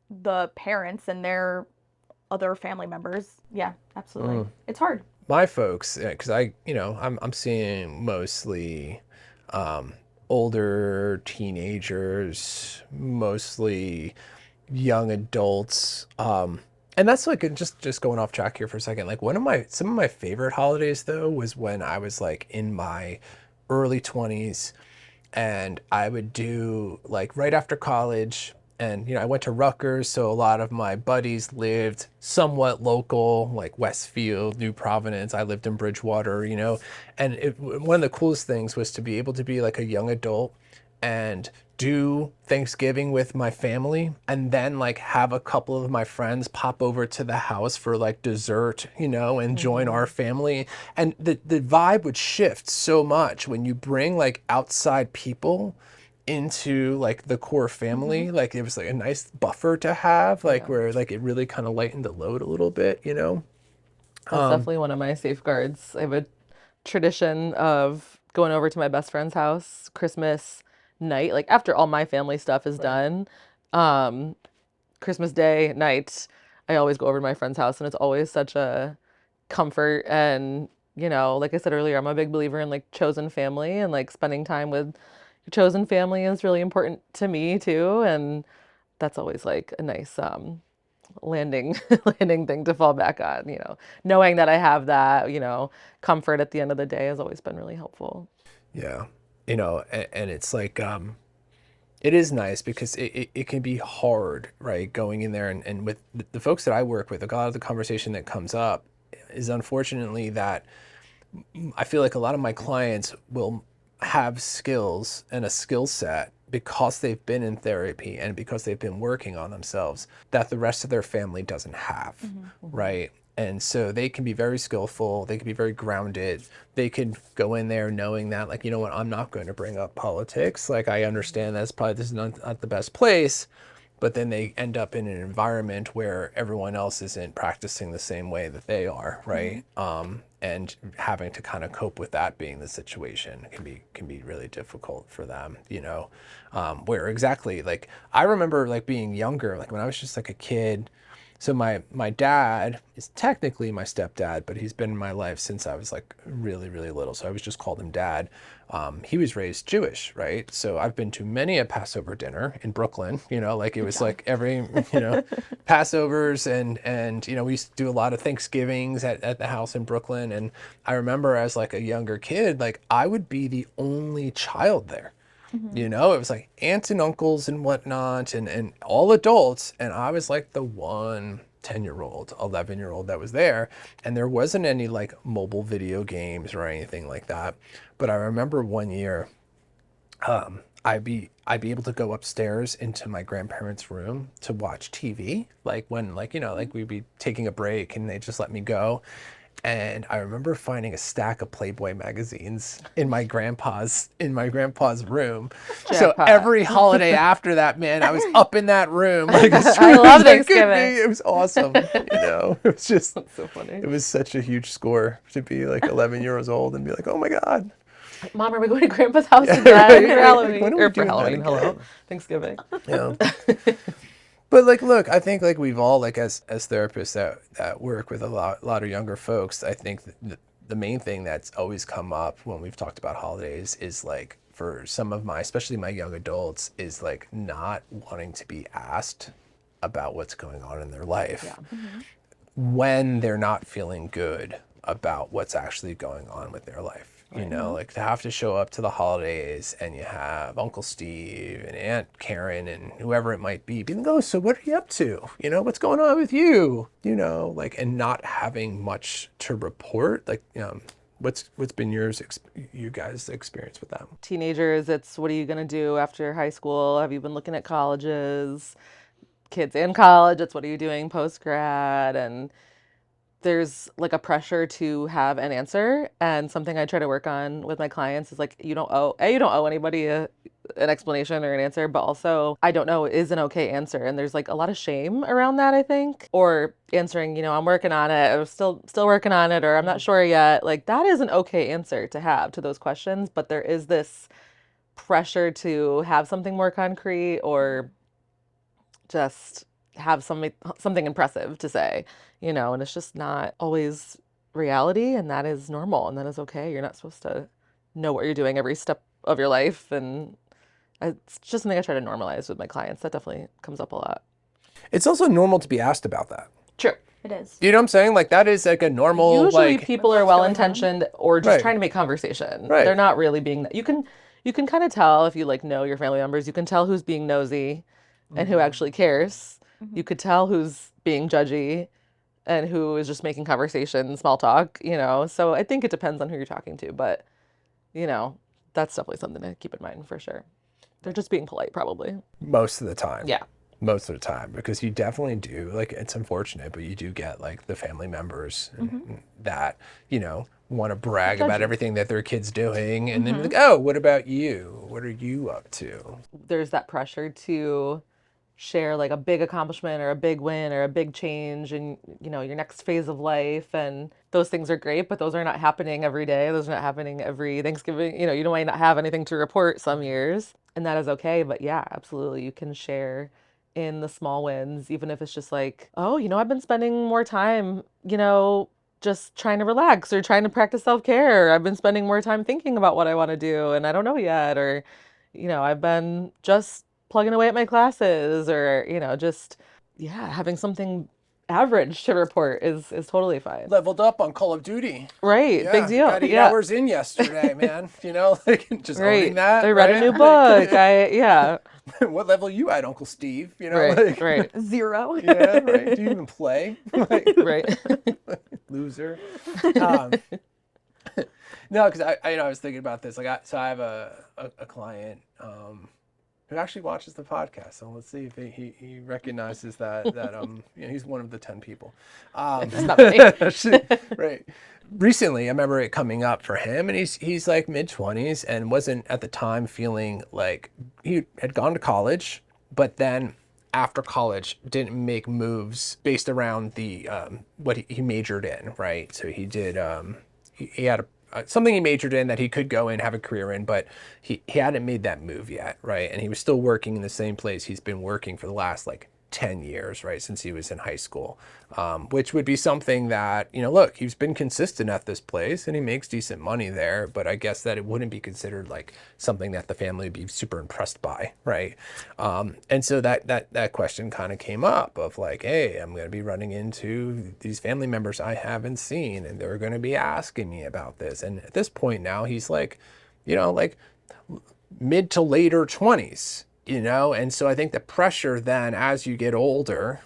the parents and their other family members. Yeah, absolutely. It's hard. My folks, because I'm seeing mostly older teenagers, mostly young adults, and that's like just going off track here for a second. Like some of my favorite holidays though was when I was like in my early 20s, and I would do like right after college. And, I went to Rutgers, so a lot of my buddies lived somewhat local, like Westfield, New Providence. I lived in Bridgewater, and one of the coolest things was to be able to be like a young adult and do Thanksgiving with my family, and then like have a couple of my friends pop over to the house for like dessert, and join our family. And the vibe would shift so much when you bring like outside people into like the core family. Like it was like a nice buffer to have, like where like it really kind of lightened the load a little bit, That's definitely one of my safeguards. I have a tradition of going over to my best friend's house Christmas night, like after all my family stuff is done. Christmas Day night, I always go over to my friend's house, and it's always such a comfort. And like I said earlier, I'm a big believer in like chosen family, and like spending time with chosen family is really important to me too, and that's always like a nice landing thing to fall back on. Knowing that I have that comfort at the end of the day has always been really helpful. Yeah, and it's like it is nice because it can be hard, right, going in there and with the folks that I work with. A lot of the conversation that comes up is unfortunately that I feel like a lot of my clients will have skills and a skill set because they've been in therapy and because they've been working on themselves that the rest of their family doesn't have, right? And so they can be very skillful, they can be very grounded, they can go in there knowing that, like, I'm not going to bring up politics. Like, I understand this is not the best place, but then they end up in an environment where everyone else isn't practicing the same way that they are, right? And having to kind of cope with that being the situation can be really difficult for them, you know. Where exactly, like, I remember like being younger, like when I was just like a kid. So my dad is technically my stepdad, but he's been in my life since I was like really, really little. So I always just called him dad. He was raised Jewish, right? So I've been to many a Passover dinner in Brooklyn, you know, like it was like every, you know, Passovers and, you know, we used to do a lot of Thanksgivings at the house in Brooklyn. And I remember as like a younger kid, like I would be the only child there. You know, it was like aunts and uncles and whatnot and all adults. And I was like the one 10-year-old, 11-year-old that was there. And there wasn't any like mobile video games or anything like that. But I remember one year, I'd be able to go upstairs into my grandparents' room to watch TV. Like when, like, you know, like we'd be taking a break and they just let me go. And I remember finding a stack of Playboy magazines in my grandpa's room. So every holiday after that, man, I was up in that room like as I soon love as I could Thanksgiving. be. It was awesome. You know, it was just That's so funny. it was such a huge score to be like 11 years old and be like, oh my God. Mom, are we going to Grandpa's house again right, for right. Halloween? When are we Or for doing that Halloween, again? hello, Thanksgiving. Yeah. But like, look, I think like we've all like as therapists that work with a lot of younger folks, I think the main thing that's always come up when we've talked about holidays is like for some of my, especially my young adults, is like not wanting to be asked about what's going on in their life when they're not feeling good about what's actually going on with their life. You know, like to have to show up to the holidays and you have Uncle Steve and Aunt Karen and whoever it might be being like, oh, so what are you up to? You know, what's going on with you? You know, like, and not having much to report. Like, what's been you guys' experience with that? Teenagers, it's what are you going to do after high school? Have you been looking at colleges? Kids in college, it's what are you doing post-grad? And there's like a pressure to have an answer, and something I try to work on with my clients is like you don't owe anybody an explanation or an answer, but also I don't know is an okay answer, and there's like a lot of shame around that, I think, or answering, you know, I'm working on it, or still working on it, or I'm not sure yet. Like that is an okay answer to have to those questions, but there is this pressure to have something more concrete or just have something impressive to say, you know, and it's just not always reality, and that is normal and that is okay. You're not supposed to know what you're doing every step of your life, and it's just something I try to normalize with my clients. That definitely comes up a lot. It's also normal to be asked about that. True. It is. You know what I'm saying? Like that is like a normal, Usually like people are well-intentioned or just Right. trying to make conversation. Right. They're not really being, you can kind of tell if you like know your family members, you can tell who's being nosy and who actually cares. You could tell who's being judgy and who is just making conversation, small talk, you know? So I think it depends on who you're talking to, but you know, that's definitely something to keep in mind for sure. They're just being polite probably. most of the time. Yeah. Most of the time, because you definitely do, like, it's unfortunate, but you do get like the family members that, you know, want to brag about everything that their kid's doing, and then be like, oh, what about you? What are you up to? There's that pressure to share like a big accomplishment or a big win or a big change in, you know, your next phase of life, and those things are great, but those are not happening every day. Those are not happening every Thanksgiving. You know, you might not have anything to report some years, and that is okay. But yeah, absolutely, you can share in the small wins, even if it's just like, oh, you know, I've been spending more time, you know, just trying to relax or trying to practice self-care. I've been spending more time thinking about what I want to do and I don't know yet, or, you know, I've been just plugging away at my classes, or, you know, just, yeah, having something average to report is totally fine. Leveled up on Call of Duty. Right. Yeah, Big deal. got 8 Yeah. hours in yesterday, man. You know, like just Right. owning that. I read a right? new book. Yeah. What level you at, Uncle Steve? You know, Right. like, Right. 0. yeah, right. Do you even play? Like, Right. loser. No, because I you know, I was thinking about this. Like, I have a client who actually watches the podcast. So let's see if he recognizes that you know, he's one of the 10 people. It's not me. Right. Recently, I remember it coming up for him, and he's like mid-20s and wasn't at the time feeling like he had gone to college, but then after college didn't make moves based around the what he majored in, right? So he did he had something he majored in that he could go and have a career in, but he hadn't made that move yet, right? And he was still working in the same place he's been working for the last like 10 years, right, since he was in high school, which would be something that, you know, look, he's been consistent at this place and he makes decent money there, but I guess that it wouldn't be considered like something that the family would be super impressed by, right? And so that question kind of came up of like, hey, I'm going to be running into these family members I haven't seen and they're going to be asking me about this. And at this point now he's like, you know, like mid to later 20s. You know, and so I think the pressure then as you get older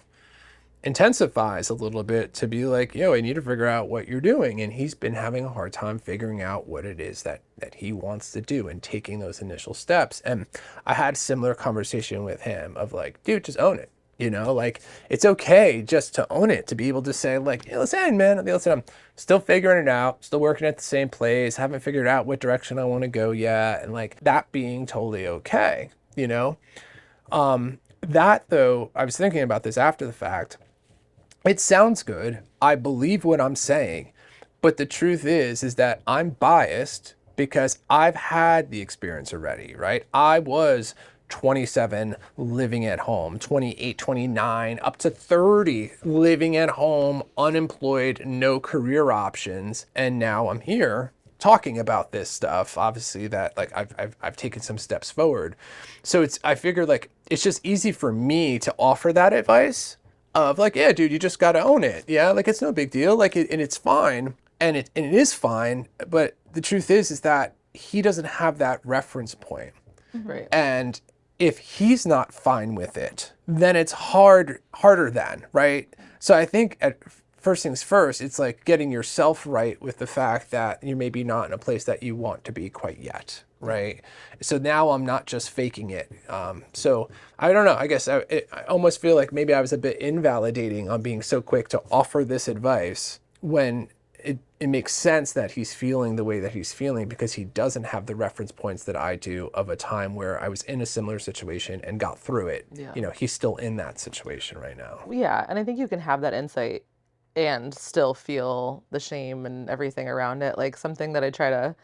intensifies a little bit to be like, yo, I need to figure out what you're doing. And he's been having a hard time figuring out what it is that he wants to do and taking those initial steps. And I had a similar conversation with him of like, dude, just own it. You know, like it's okay just to own it, to be able to say like, hey, listen, man, listen, I'm still figuring it out, still working at the same place, haven't figured out what direction I want to go yet. And like that being totally okay. You know, that though, I was thinking about this after the fact. It sounds good. I believe what I'm saying, but the truth is that I'm biased because I've had the experience already, right? I was 27 living at home, 28, 29, up to 30 living at home, unemployed, no career options. And now I'm here talking about this stuff, obviously that like I've taken some steps forward. So I figured like, it's just easy for me to offer that advice of like, yeah, dude, you just got to own it. Yeah. Like it's no big deal. Like and it's fine. And it is fine. But the truth is that he doesn't have that reference point. Right. And if he's not fine with it, then it's harder then. Right. So I think first things first, it's like getting yourself right with the fact that you're maybe not in a place that you want to be quite yet, right? So now I'm not just faking it. So I don't know, I guess I almost feel like maybe I was a bit invalidating on being so quick to offer this advice when it makes sense that he's feeling the way that he's feeling because he doesn't have the reference points that I do of a time where I was in a similar situation and got through it. Yeah. You know, he's still in that situation right now. Yeah, and I think you can have that insight and still feel the shame and everything around it. Like something that I try to,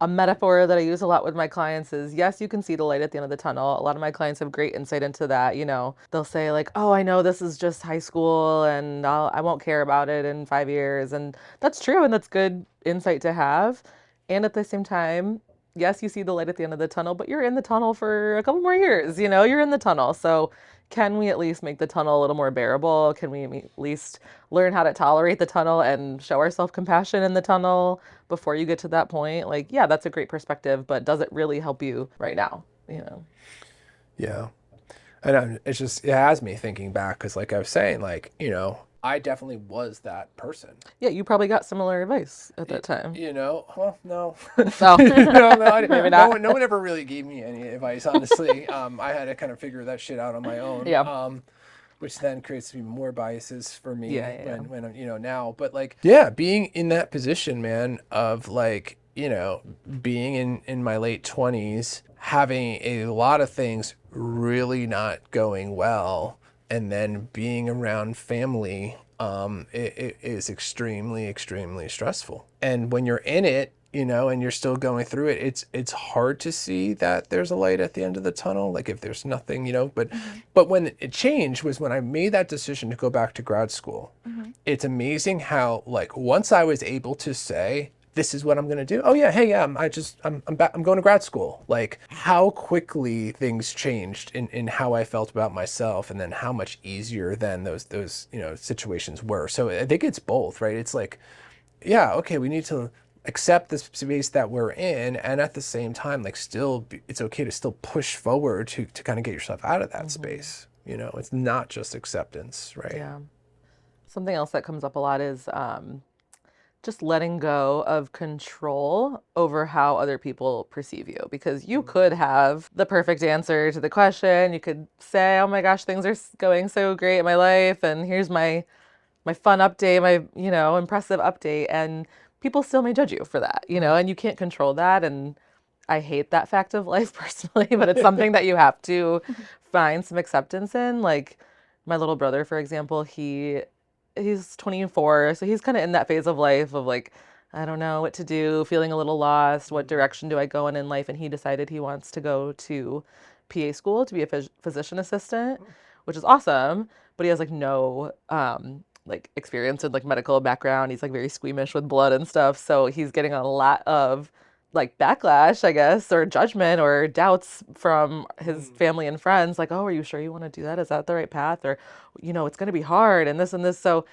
a metaphor that I use a lot with my clients is, yes, you can see the light at the end of the tunnel. A lot of my clients have great insight into that. You know, they'll say like, oh, I know this is just high school and I won't care about it in 5 years. And that's true. And that's good insight to have. And at the same time, yes, you see the light at the end of the tunnel, but you're in the tunnel for a couple more years, you know, you're in the tunnel. So can we at least make the tunnel a little more bearable? Can we at least learn how to tolerate the tunnel and show our self-compassion in the tunnel before you get to that point? Like, yeah, that's a great perspective, but does it really help you right now? You know? Yeah. And it's just, it has me thinking back because like I was saying, like, you know, I definitely was that person. Yeah, you probably got similar advice at that time. You know, well, no. No. Maybe not. No one ever really gave me any advice, honestly. I had to kind of figure that shit out on my own. Yeah. Which then creates even more biases for me when I'm, you know, now. But like, yeah, being in that position, man, of like, you know, being in my late 20s, having a lot of things really not going well, and then being around family, it is extremely, extremely stressful. And when you're in it, you know, and you're still going through it, it's hard to see that there's a light at the end of the tunnel. Like if there's nothing, you know, but when it changed was when I made that decision to go back to grad school. It's amazing how like once I was able to say, this is what I'm going to do. Oh yeah. Hey, yeah, I'm back. I'm going to grad school. Like how quickly things changed in how I felt about myself, and then how much easier then those, you know, situations were. So I think it's both, right? It's like, yeah, okay, we need to accept the space that we're in, and at the same time, like it's okay to still push forward to kind of get yourself out of that space. You know, it's not just acceptance, right? Yeah. Something else that comes up a lot is, just letting go of control over how other people perceive you, because you could have the perfect answer to the question. You could say, oh my gosh, things are going so great in my life, and here's my fun update, my, you know, impressive update, and people still may judge you for that, you know, and you can't control that. And I hate that fact of life personally, but it's something that you have to find some acceptance in. Like my little brother, for example, he's 24, so he's kind of in that phase of life of like, I don't know what to do, feeling a little lost. What direction do I go in life? And he decided he wants to go to PA school to be a physician assistant, which is awesome. But he has like no like experience in like medical background. He's like very squeamish with blood and stuff. So he's getting a lot of like backlash, I guess, or judgment or doubts from his family and friends. Like, oh, are you sure you want to do that? Is that the right path? Or, it's going to be hard and this and this. So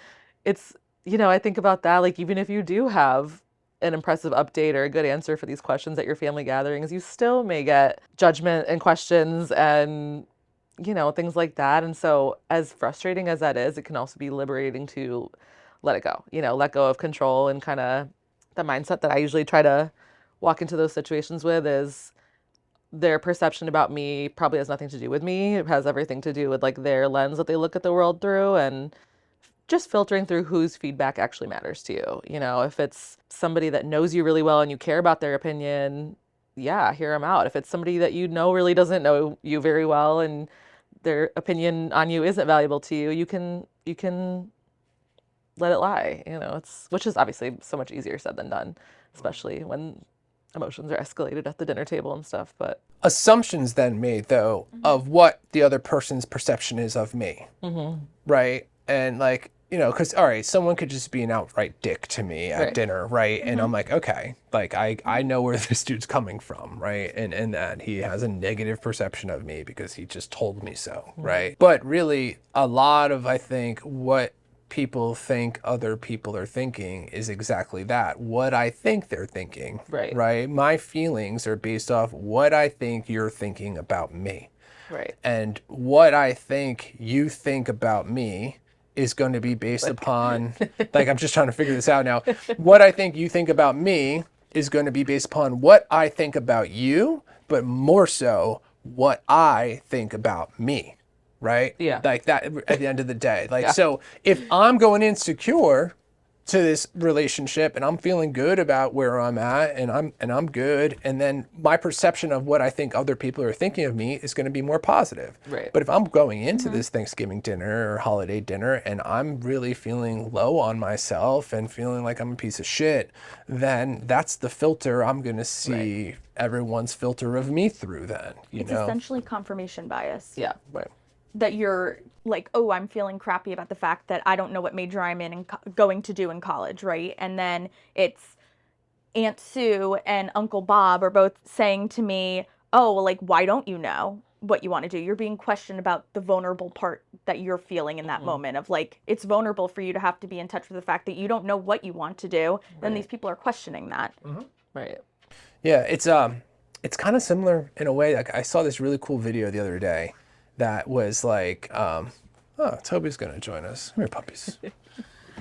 it's, I think about that. Like, even if you do have an impressive update or a good answer for these questions at your family gatherings, you still may get judgment and questions and, things like that. And so as frustrating as that is, it can also be liberating to let it go, let go of control. And kind of the mindset that I usually try to walk into those situations with is their perception about me probably has nothing to do with me. It has everything to do with like their lens that they look at the world through, and just filtering through whose feedback actually matters to you. If it's somebody that knows you really well and you care about their opinion, yeah, hear them out. If it's somebody that really doesn't know you very well and their opinion on you isn't valuable to you, you can let it lie. Which is obviously so much easier said than done, especially when emotions are escalated at the dinner table and stuff. But assumptions then made though of what the other person's perception is of me, right? And like, because all right, someone could just be an outright dick to me at dinner, right? And I'm like, okay, like I know where this dude's coming from, right? And that he has a negative perception of me because he just told me so, right? But really, a lot of, I think, what people think other people are thinking is exactly that. What I think they're thinking, right? My feelings are based off what I think you're thinking about me. Right. And what I think you think about me is going to be based upon, like, I'm just trying to figure this out now. What I think you think about me is going to be based upon what I think about you, but more so what I think about me. Right? Yeah. Like that at the end of the day. Like, so if I'm going insecure to this relationship and I'm feeling good about where I'm at and I'm good, and then my perception of what I think other people are thinking of me is going to be more positive. Right. But if I'm going into this Thanksgiving dinner or holiday dinner and I'm really feeling low on myself and feeling like I'm a piece of shit, then that's the filter I'm going to see everyone's filter of me through then, It's essentially confirmation bias. Yeah. Right. That you're like, oh, I'm feeling crappy about the fact that I don't know what major I'm in and going to do in college, right? And then it's Aunt Sue and Uncle Bob are both saying to me, oh, well, like, why don't you know what you want to do? You're being questioned about the vulnerable part that you're feeling in that moment of like, it's vulnerable for you to have to be in touch with the fact that you don't know what you want to do. Then these people are questioning that. Right. Yeah, it's kind of similar in a way. Like, I saw this really cool video the other day that was like, oh, Toby's gonna join us. Come here, puppies.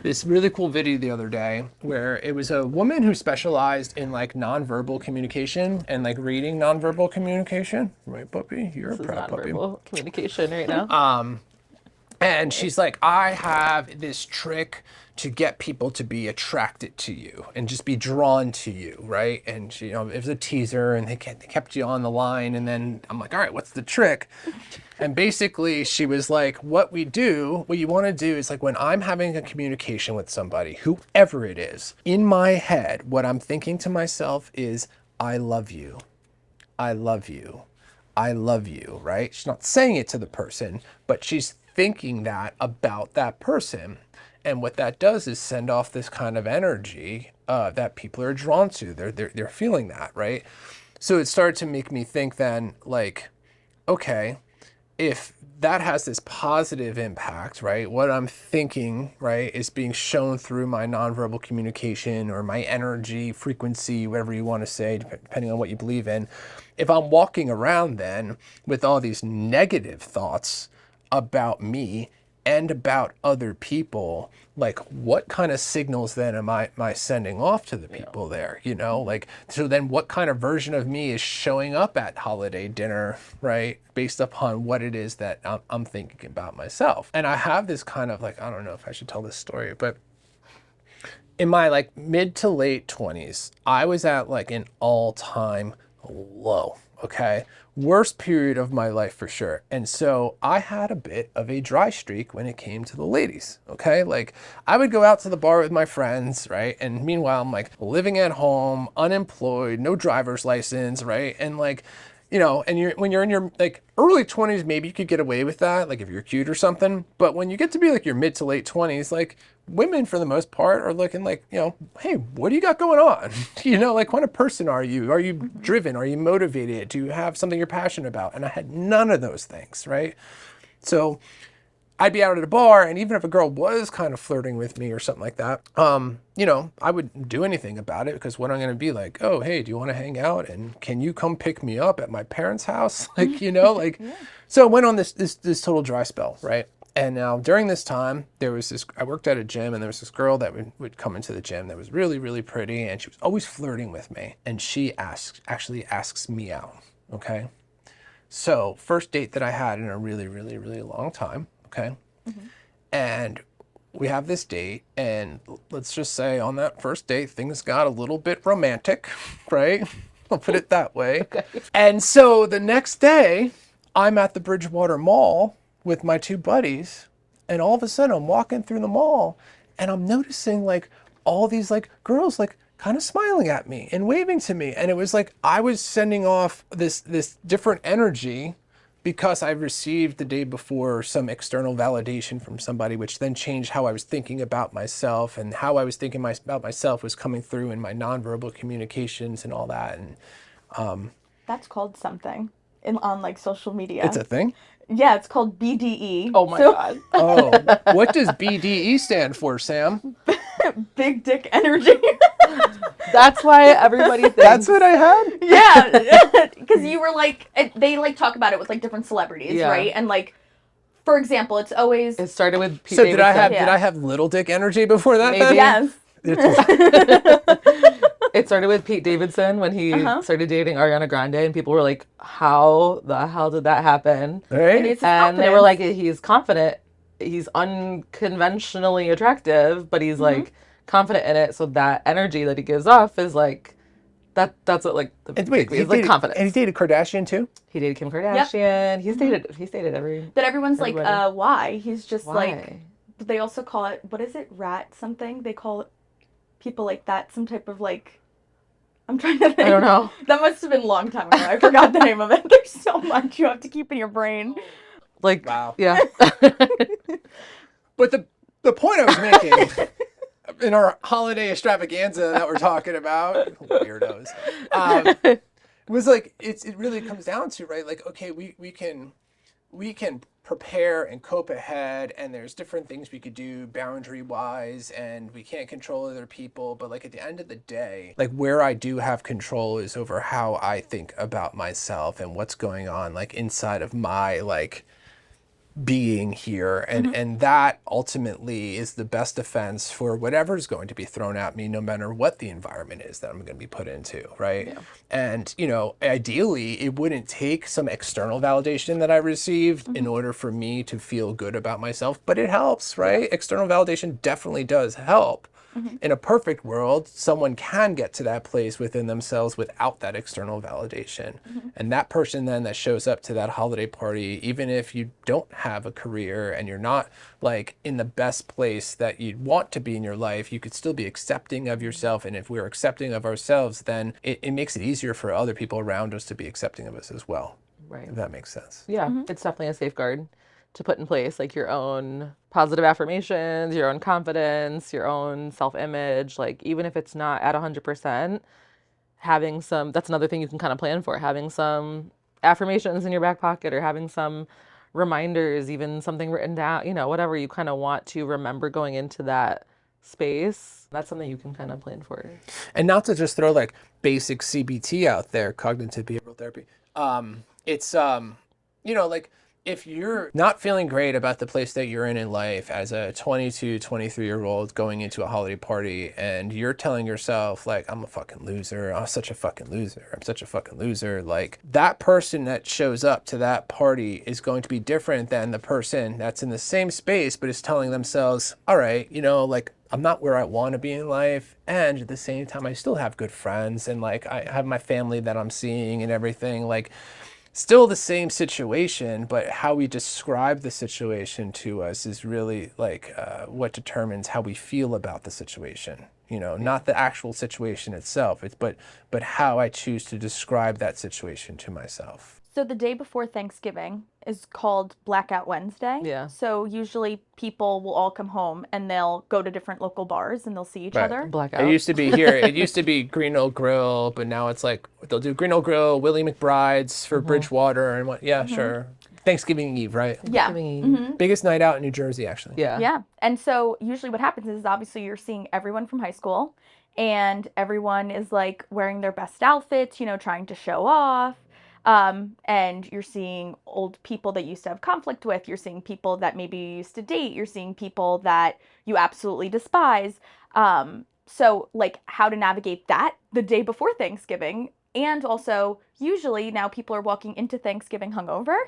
This really cool video the other day where it was a woman who specialized in like nonverbal communication and like reading nonverbal communication. Right, puppy? You're a proud puppy. Nonverbal communication right now. And she's like, I have this trick to get people to be attracted to you and just be drawn to you, right? And she, it was a teaser and they kept you on the line. And then I'm like, all right, what's the trick? And basically she was like, what you want to do is like when I'm having a communication with somebody, whoever it is, in my head, what I'm thinking to myself is, I love you. I love you. I love you, right? She's not saying it to the person, but she's thinking that about that person. And what that does is send off this kind of energy that people are drawn to. They're feeling that, right? So it started to make me think then, like, okay, if that has this positive impact, right? What I'm thinking, right, is being shown through my nonverbal communication or my energy, frequency, whatever you want to say, depending on what you believe in. If I'm walking around then with all these negative thoughts about me and about other people, like what kind of signals then am I sending off to the people there, like, so then what kind of version of me is showing up at holiday dinner, right, based upon what it is that I'm thinking about myself. And I have this kind of like, I don't know if I should tell this story, but in my like mid to late 20s, I was at like an all-time low. Okay. Worst period of my life for sure. And so I had a bit of a dry streak when it came to the ladies. Okay. Like I would go out to the bar with my friends, right? And meanwhile, I'm like living at home, unemployed, no driver's license, right? And like, you know, and when you're in your like early 20s, maybe you could get away with that, like if you're cute or something. But when you get to be like your mid to late 20s, like women for the most part are looking like, you know, hey, what do you got going on? You know, like what kind of person are you? Are you driven? Are you motivated? Do you have something you're passionate about? And I had none of those things, right? So I'd be out at a bar, and even if a girl was kind of flirting with me or something like that, you know, I wouldn't do anything about it because what I'm going to be like, oh, hey, do you want to hang out? And can you come pick me up at my parents' house? Like, you know, like, so I went on this total dry spell, right? And now during this time, there was this, I worked at a gym, and there was this girl that would come into the gym that was really, really pretty, and she was always flirting with me. And she actually asks me out, okay? So first date that I had in a really, really, really long time. Okay. And we have this date, and let's just say on that first date, things got a little bit romantic, right? I'll put it that way. Okay. And so the next day, I'm at the Bridgewater Mall with my two buddies, and all of a sudden I'm walking through the mall, and I'm noticing like all these like girls like kind of smiling at me and waving to me. And it was like I was sending off this different energy because I received the day before some external validation from somebody, which then changed how I was thinking about myself, and how I was thinking about myself was coming through in my nonverbal communications and all that. And That's called something on like social media. it's a thing. Yeah, it's called BDE. Oh my God. Oh, what does BDE stand for, Sam? Big dick energy. That's why everybody thinks. That's what I had? Yeah, because you were like, they like talk about it with like different celebrities, Yeah. right? And like, for example, it's always It started with Pete So Davidson. did I have little dick energy before that? Maybe. then? yes. It started with Pete Davidson when he started dating Ariana Grande, and people were like, how the hell did that happen? Right? And it's his And they were confidence. like, he's confident, he's unconventionally attractive, but he's like confident in it. So that energy that he gives off is like, that's what like the And wait, it's like confidence. And he dated Kardashian too? He dated Kim Kardashian. He's dated every. That everyone's like, Everybody. why? He's just Why? like, but they also call it, what is it, rat something? They call it people like that some type of like, I'm trying to think. I don't know. That must have been a long time ago. I forgot the name of it. There's so much you have to keep in your brain. Like, Wow. yeah. But the point I was making in our holiday extravaganza that we're talking about, weirdos, was like it really comes down to, right? Like, okay, we can prepare and cope ahead, and there's different things we could do boundary wise, and we can't control other people, but like at the end of the day, like where I do have control is over how I think about myself and what's going on like inside of my like being here, and that ultimately is the best defense for whatever's going to be thrown at me, no matter what the environment is that I'm going to be put into, right? Yeah. And you know, ideally it wouldn't take some external validation that I received in order for me to feel good about myself, but it helps, right? External validation definitely does help. In a perfect world, someone can get to that place within themselves without that external validation. And that person then that shows up to that holiday party, even if you don't have a career and you're not like in the best place that you'd want to be in your life, you could still be accepting of yourself. And if we're accepting of ourselves, then it makes it easier for other people around us to be accepting of us as well. Right. If that makes sense. Yeah, it's definitely a safeguard to put in place, like your own positive affirmations, your own confidence, your own self-image. Like even if it's not at 100%, having some, that's another thing you can kind of plan for, having some affirmations in your back pocket, or having some reminders, even something written down, you know, whatever you kind of want to remember going into that space. That's something you can kind of plan for. And not to just throw like basic CBT out there, cognitive behavioral therapy. It's you know, like if you're not feeling great about the place that you're in life as a 22, 23-year-old going into a holiday party, and you're telling yourself, like, I'm a fucking loser, I'm such a fucking loser, I'm such a fucking loser, like, that person that shows up to that party is going to be different than the person that's in the same space but is telling themselves, all right, you know, like, I'm not where I want to be in life, and at the same time I still have good friends, and like I have my family that I'm seeing and everything, like, still the same situation, but how we describe the situation to us is really like what determines how we feel about the situation. You know, not the actual situation itself, but how I choose to describe that situation to myself. So the day before Thanksgiving is called Blackout Wednesday. Yeah. So usually people will all come home and they'll go to different local bars and they'll see each Right. other. Blackout. It used to be here. It used to be Green Oak Grill, but now it's like they'll do Green Oak Grill, Willie McBride's for Bridgewater, and what? Yeah, sure. Thanksgiving Eve, right? Yeah. Biggest night out in New Jersey, actually. Yeah. Yeah. And so usually what happens is obviously you're seeing everyone from high school and everyone is like wearing their best outfits, you know, trying to show off. And you're seeing old people that you used to have conflict with. You're seeing people that maybe you used to date. You're seeing people that you absolutely despise. So like how to navigate that the day before Thanksgiving. And also, usually now people are walking into Thanksgiving hungover.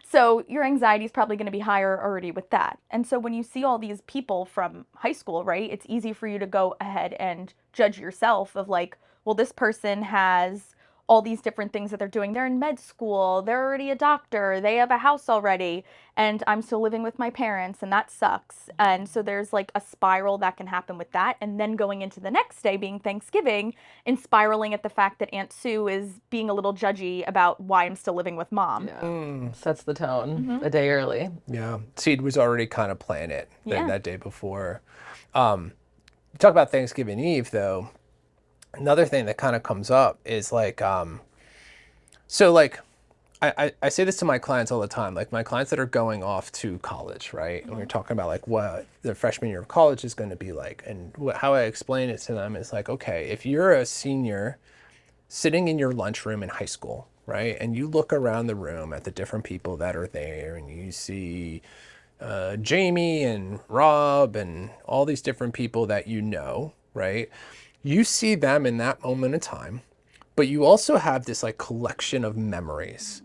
So your anxiety is probably going to be higher already with that. And so when you see all these people from high school, right, it's easy for you to go ahead and judge yourself of like, well, this person has all these different things that they're doing. They're in med school, they're already a doctor, they have a house already, and I'm still living with my parents, and that sucks. And so there's like a spiral that can happen with that. And then going into the next day being Thanksgiving and spiraling at the fact that Aunt Sue is being a little judgy about why I'm still living with mom. Yeah. Sets the tone a day early. Yeah. Seed was already kind of playing it Yeah. that day before. Talk about Thanksgiving Eve, though. Another thing that kind of comes up is like, so like, I say this to my clients all the time, like my clients that are going off to college, right? And we're talking about like what the freshman year of college is going to be like. And how I explain it to them is like, okay, if you're a senior sitting in your lunchroom in high school, right? And you look around the room at the different people that are there and you see Jamie and Rob and all these different people that you know, right? You see them in that moment in time, but you also have this like collection of memories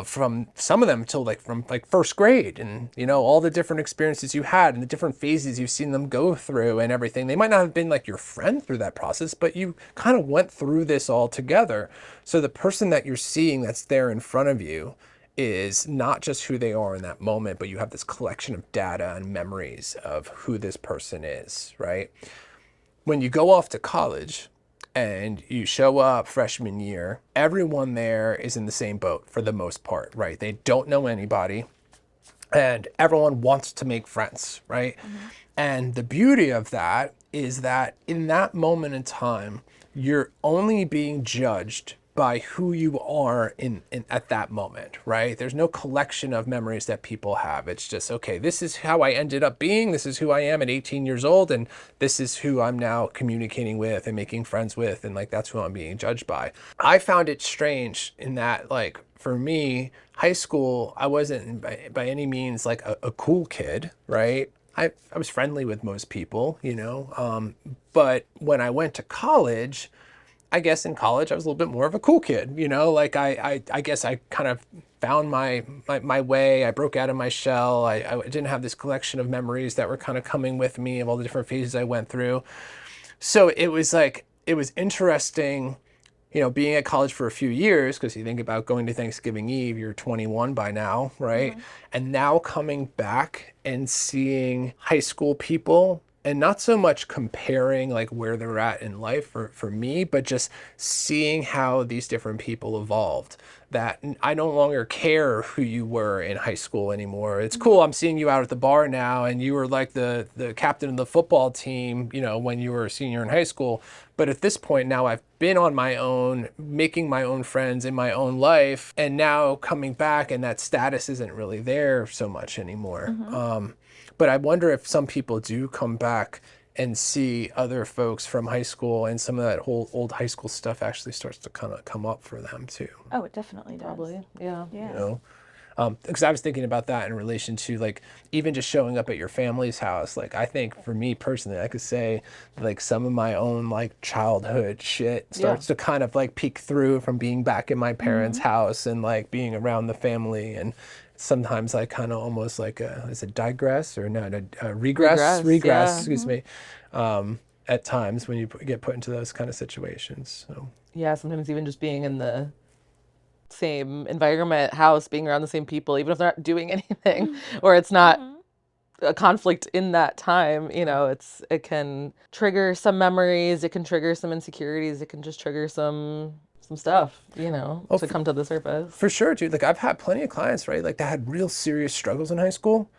from some of them till from first grade, and you know all the different experiences you had and the different phases you've seen them go through and everything. They might not have been like your friend through that process, but you kind of went through this all together. So the person that you're seeing that's there in front of you is not just who they are in that moment, but you have this collection of data and memories of who this person is, right? When you go off to college and you show up freshman year, everyone there is in the same boat for the most part, right? They don't know anybody and everyone wants to make friends, right? And the beauty of that is that in that moment in time, you're only being judged by who you are in at that moment, right? There's no collection of memories that people have. It's just, okay, this is how I ended up being. This is who I am at 18 years old. And this is who I'm now communicating with and making friends with. And like, that's who I'm being judged by. I found it strange in that, like, for me, high school, I wasn't by any means like a cool kid, right? I was friendly with most people, you know, but when I went to college, I guess in college I was a little bit more of a cool kid, you know, like I guess I kind of found my way. I broke out of my shell. I didn't have this collection of memories that were kind of coming with me of all the different phases I went through. So it was interesting, you know, being at college for a few years, because you think about going to Thanksgiving Eve, you're 21 by now, right? And now coming back and seeing high school people, and not so much comparing like where they're at in life for me, but just seeing how these different people evolved. That I no longer care who you were in high school anymore. It's cool, I'm seeing you out at the bar now, and you were like the captain of the football team, you know, when you were a senior in high school. But at this point now I've been on my own, making my own friends in my own life, and now coming back and that status isn't really there so much anymore. But I wonder if some people do come back and see other folks from high school, and some of that whole old high school stuff actually starts to kind of come up for them too. Oh, it definitely does. Probably. Yeah. Yeah. You know, Because I was thinking about that in relation to like even just showing up at your family's house. Like I think for me personally, I could say like some of my own like childhood shit starts to kind of like peek through from being back in my parents' house and like being around the family. And sometimes I kind of almost like is it digress or not regress, excuse me, at times when you get put into those kind of situations. So Yeah, sometimes even just being in the same environment, house, being around the same people, even if they're not doing anything, or it's not a conflict in that time, you know, it can trigger some memories, it can trigger some insecurities, it can just trigger some stuff, you know, to come to the surface. for sure, dude. Like I've had plenty of clients, right? Like that had real serious struggles in high school.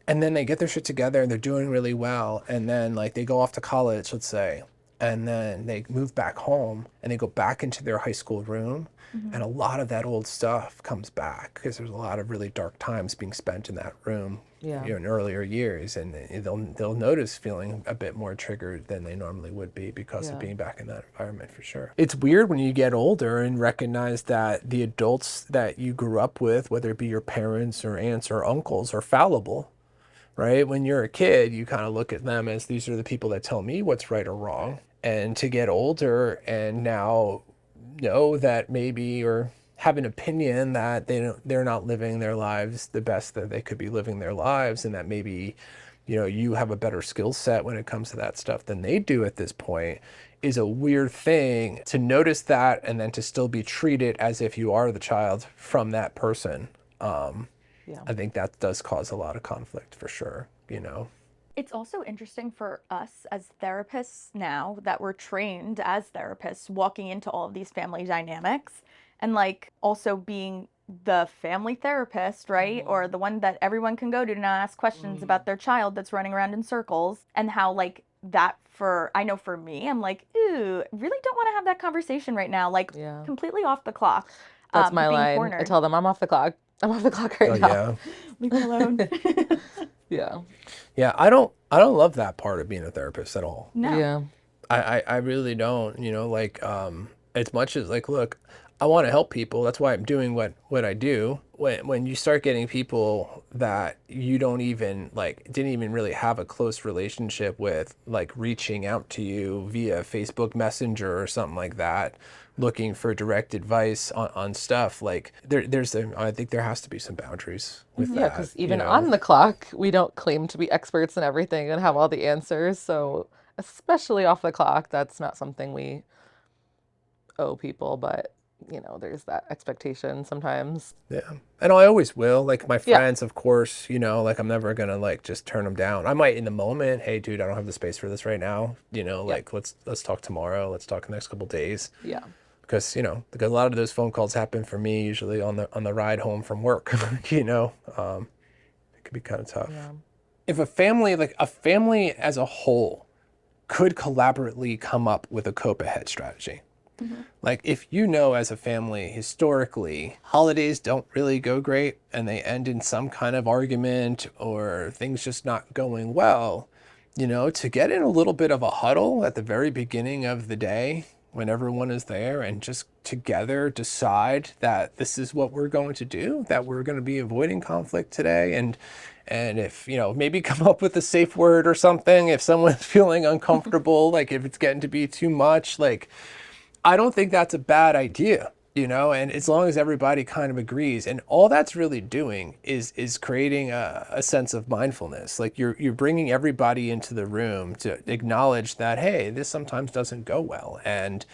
And then they get their shit together and they're doing really well. And then like they go off to college, let's say, and then they move back home and they go back into their high school room. And a lot of that old stuff comes back because there's a lot of really dark times being spent in that room, you know, in earlier years. And they'll notice feeling a bit more triggered than they normally would be because of being back in that environment, for sure. It's weird when you get older and recognize that the adults that you grew up with, whether it be your parents or aunts or uncles, are fallible. Right? When you're a kid, you kind of look at them as these are the people that tell me what's right or wrong. And to get older and now know that maybe or have an opinion that they're not living their lives the best that they could be living their lives, and that maybe, you know, you have a better skill set when it comes to that stuff than they do at this point, is a weird thing to notice that and then to still be treated as if you are the child from that person. I think that does cause a lot of conflict for sure, you know. It's also interesting for us as therapists now that we're trained as therapists walking into all of these family dynamics and like also being the family therapist, right? Or the one that everyone can go to now ask questions about their child that's running around in circles, and how like that I know for me, I'm like, ooh, really don't want to have that conversation right now. Like completely off the clock. That's my being line. cornered. I tell them I'm off the clock. I'm off the clock right now. Yeah. Leave me alone. Yeah. Yeah, I don't love that part of being a therapist at all. No. Yeah. I really don't, you know, like as much as like, look, I want to help people. That's why I'm doing what I do. When you start getting people that you don't even like, didn't even really have a close relationship with, like reaching out to you via Facebook Messenger or something like that, looking for direct advice on stuff, like I think there has to be some boundaries with that. Yeah, because even you know? on the clock, we don't claim to be experts in everything and have all the answers. So especially off the clock, that's not something we owe people, but you know, there's that expectation sometimes. Yeah. And I always will. Like my friends, of course, you know, like I'm never going to like just turn them down. I might in the moment, hey dude, I don't have the space for this right now. You know, like let's talk tomorrow. Let's talk the next couple days. Yeah. Because, you know, because a lot of those phone calls happen for me usually on the ride home from work, you know, it could be kind of tough. Yeah. If a family as a whole could collaboratively come up with a cope ahead strategy. Like if you know as a family historically holidays don't really go great and they end in some kind of argument or things just not going well, you know, to get in a little bit of a huddle at the very beginning of the day when everyone is there and just together decide that this is what we're going to do, that we're going to be avoiding conflict today, and if, you know, maybe come up with a safe word or something if someone's feeling uncomfortable, like if it's getting to be too much, like I don't think that's a bad idea, you know, and as long as everybody kind of agrees, and all that's really doing is creating a sense of mindfulness. Like you're bringing everybody into the room to acknowledge that, hey, this sometimes doesn't go well, and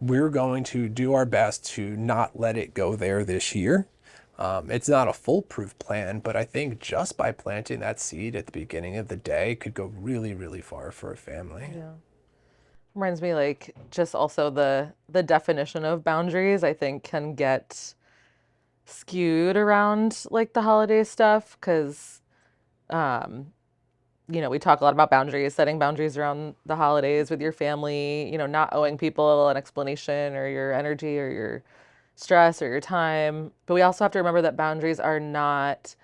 we're going to do our best to not let it go there this year. It's not a foolproof plan, but I think just by planting that seed at the beginning of the day could go really, really far for a family. Yeah. Reminds me, like, just also the definition of boundaries, I think, can get skewed around like the holiday stuff because, you know, we talk a lot about boundaries, setting boundaries around the holidays with your family, you know, not owing people an explanation or your energy or your stress or your time. But we also have to remember that boundaries are not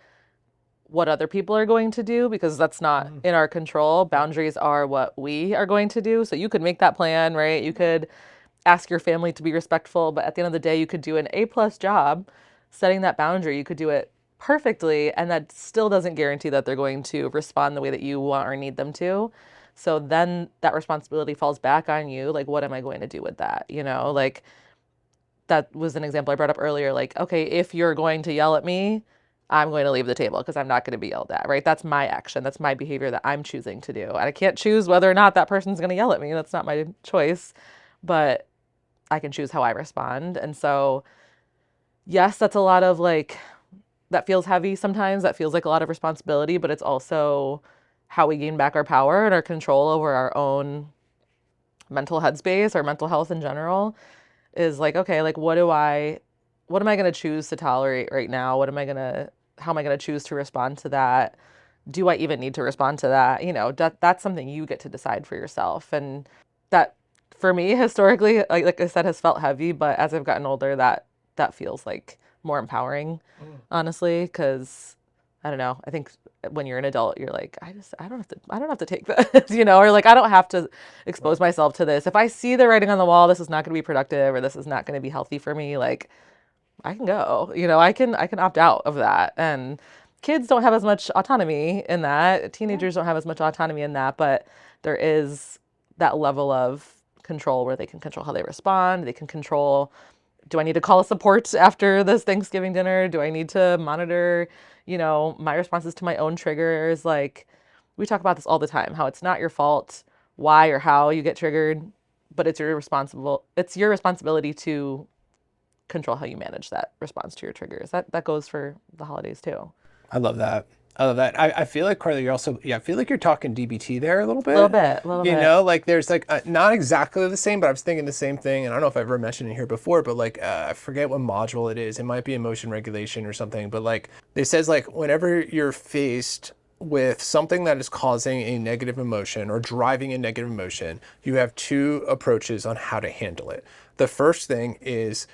what other people are going to do because that's not in our control. Boundaries are what we are going to do. So you could make that plan, right? You could ask your family to be respectful, but at the end of the day, you could do an A+ job setting that boundary. You could do it perfectly, and that still doesn't guarantee that they're going to respond the way that you want or need them to. So then that responsibility falls back on you. Like, what am I going to do with that? You know, like that was an example I brought up earlier. Like, okay, if you're going to yell at me, I'm going to leave the table because I'm not going to be yelled at, right? That's my action. That's my behavior that I'm choosing to do. And I can't choose whether or not that person's going to yell at me. That's not my choice, but I can choose how I respond. And so, yes, that's a lot of like, that feels heavy sometimes. That feels like a lot of responsibility, but it's also how we gain back our power and our control over our own mental headspace or mental health in general. Is like, okay, like what am I going to choose to tolerate right now? How am I going to choose to respond to that? Do I even need to respond to that? You know, that's something you get to decide for yourself. And that for me historically, like I said, has felt heavy, but as I've gotten older, that feels like more empowering, honestly, because I don't know. I think when you're an adult, you're like, I don't have to take this, you know, or like, I don't have to expose myself to this. If I see the writing on the wall, this is not going to be productive or this is not going to be healthy for me. Like, I can go, you know, I can opt out of that. And kids don't have as much autonomy in that. Teenagers don't have as much autonomy in that, but there is that level of control where they can control how they respond. They can control, do I need to call a support after this Thanksgiving dinner? Do I need to monitor, you know, my responses to my own triggers? Like, we talk about this all the time, how it's not your fault why or how you get triggered, but it's your responsibility to control how you manage that response to your triggers. That goes for the holidays too. I love that. I feel like, Carly, I feel like you're talking DBT there a little bit. A little bit. You know, like there's like, not exactly the same, but I was thinking the same thing. And I don't know if I've ever mentioned it here before, but like, I forget what module it is. It might be emotion regulation or something, but like, it says like, whenever you're faced with something that is causing a negative emotion or driving a negative emotion, you have two approaches on how to handle it. The first thing is,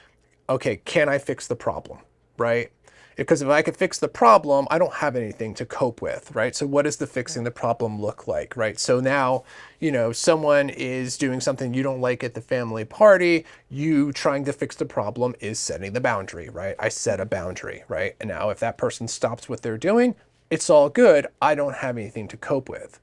okay, can I fix the problem, right? Because if I could fix the problem, I don't have anything to cope with, right? So what does the fixing the problem look like, right? So now, you know, someone is doing something you don't like at the family party, you trying to fix the problem is setting the boundary, right? I set a boundary, right? And now if that person stops what they're doing, it's all good. I don't have anything to cope with.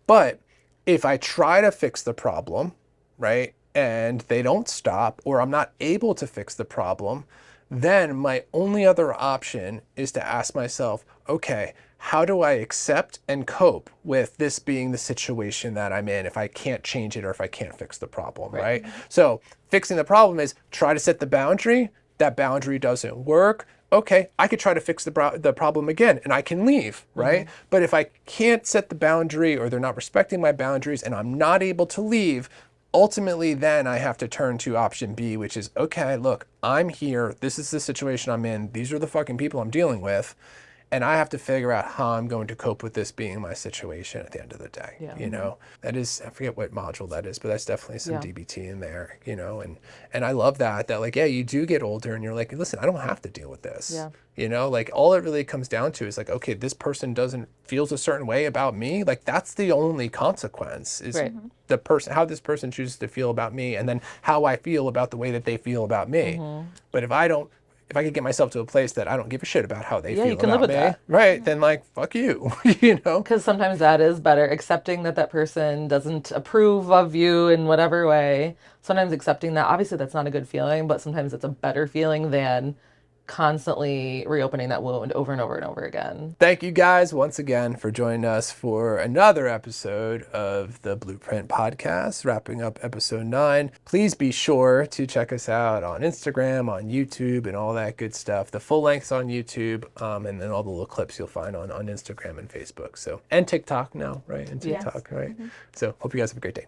But if I try to fix the problem, right, and they don't stop, or I'm not able to fix the problem, then my only other option is to ask myself, okay, how do I accept and cope with this being the situation that I'm in if I can't change it or if I can't fix the problem, right? So fixing the problem is try to set the boundary. That boundary doesn't work. Okay, I could try to fix the problem again and I can leave, right? But if I can't set the boundary or they're not respecting my boundaries and I'm not able to leave, ultimately, then I have to turn to option B, which is, okay, look, I'm here. This is the situation I'm in. These are the fucking people I'm dealing with. And I have to figure out how I'm going to cope with this being my situation at the end of the day. Yeah. You know, that is, I forget what module that is, but that's definitely some DBT in there, you know, and I love that like, yeah, you do get older and you're like, listen, I don't have to deal with this. Yeah. You know, like all it really comes down to is like, okay, this person feels a certain way about me. Like that's the only consequence is the person, how this person chooses to feel about me and then how I feel about the way that they feel about me. But if I could get myself to a place that I don't give a shit about how they feel you can about live with me, that. right? Then like, fuck you, you know? Because sometimes that is better, accepting that person doesn't approve of you in whatever way. Sometimes accepting that, obviously that's not a good feeling, but sometimes it's a better feeling than constantly reopening that wound over and over and over again. Thank you guys once again for joining us for another episode of the Blueprint Podcast, wrapping up episode 9. Please be sure to check us out on Instagram, on YouTube, and all that good stuff. The full length's on YouTube, and then all the little clips you'll find on Instagram and Facebook. So, and TikTok now, right? And TikTok, right? So hope you guys have a great day.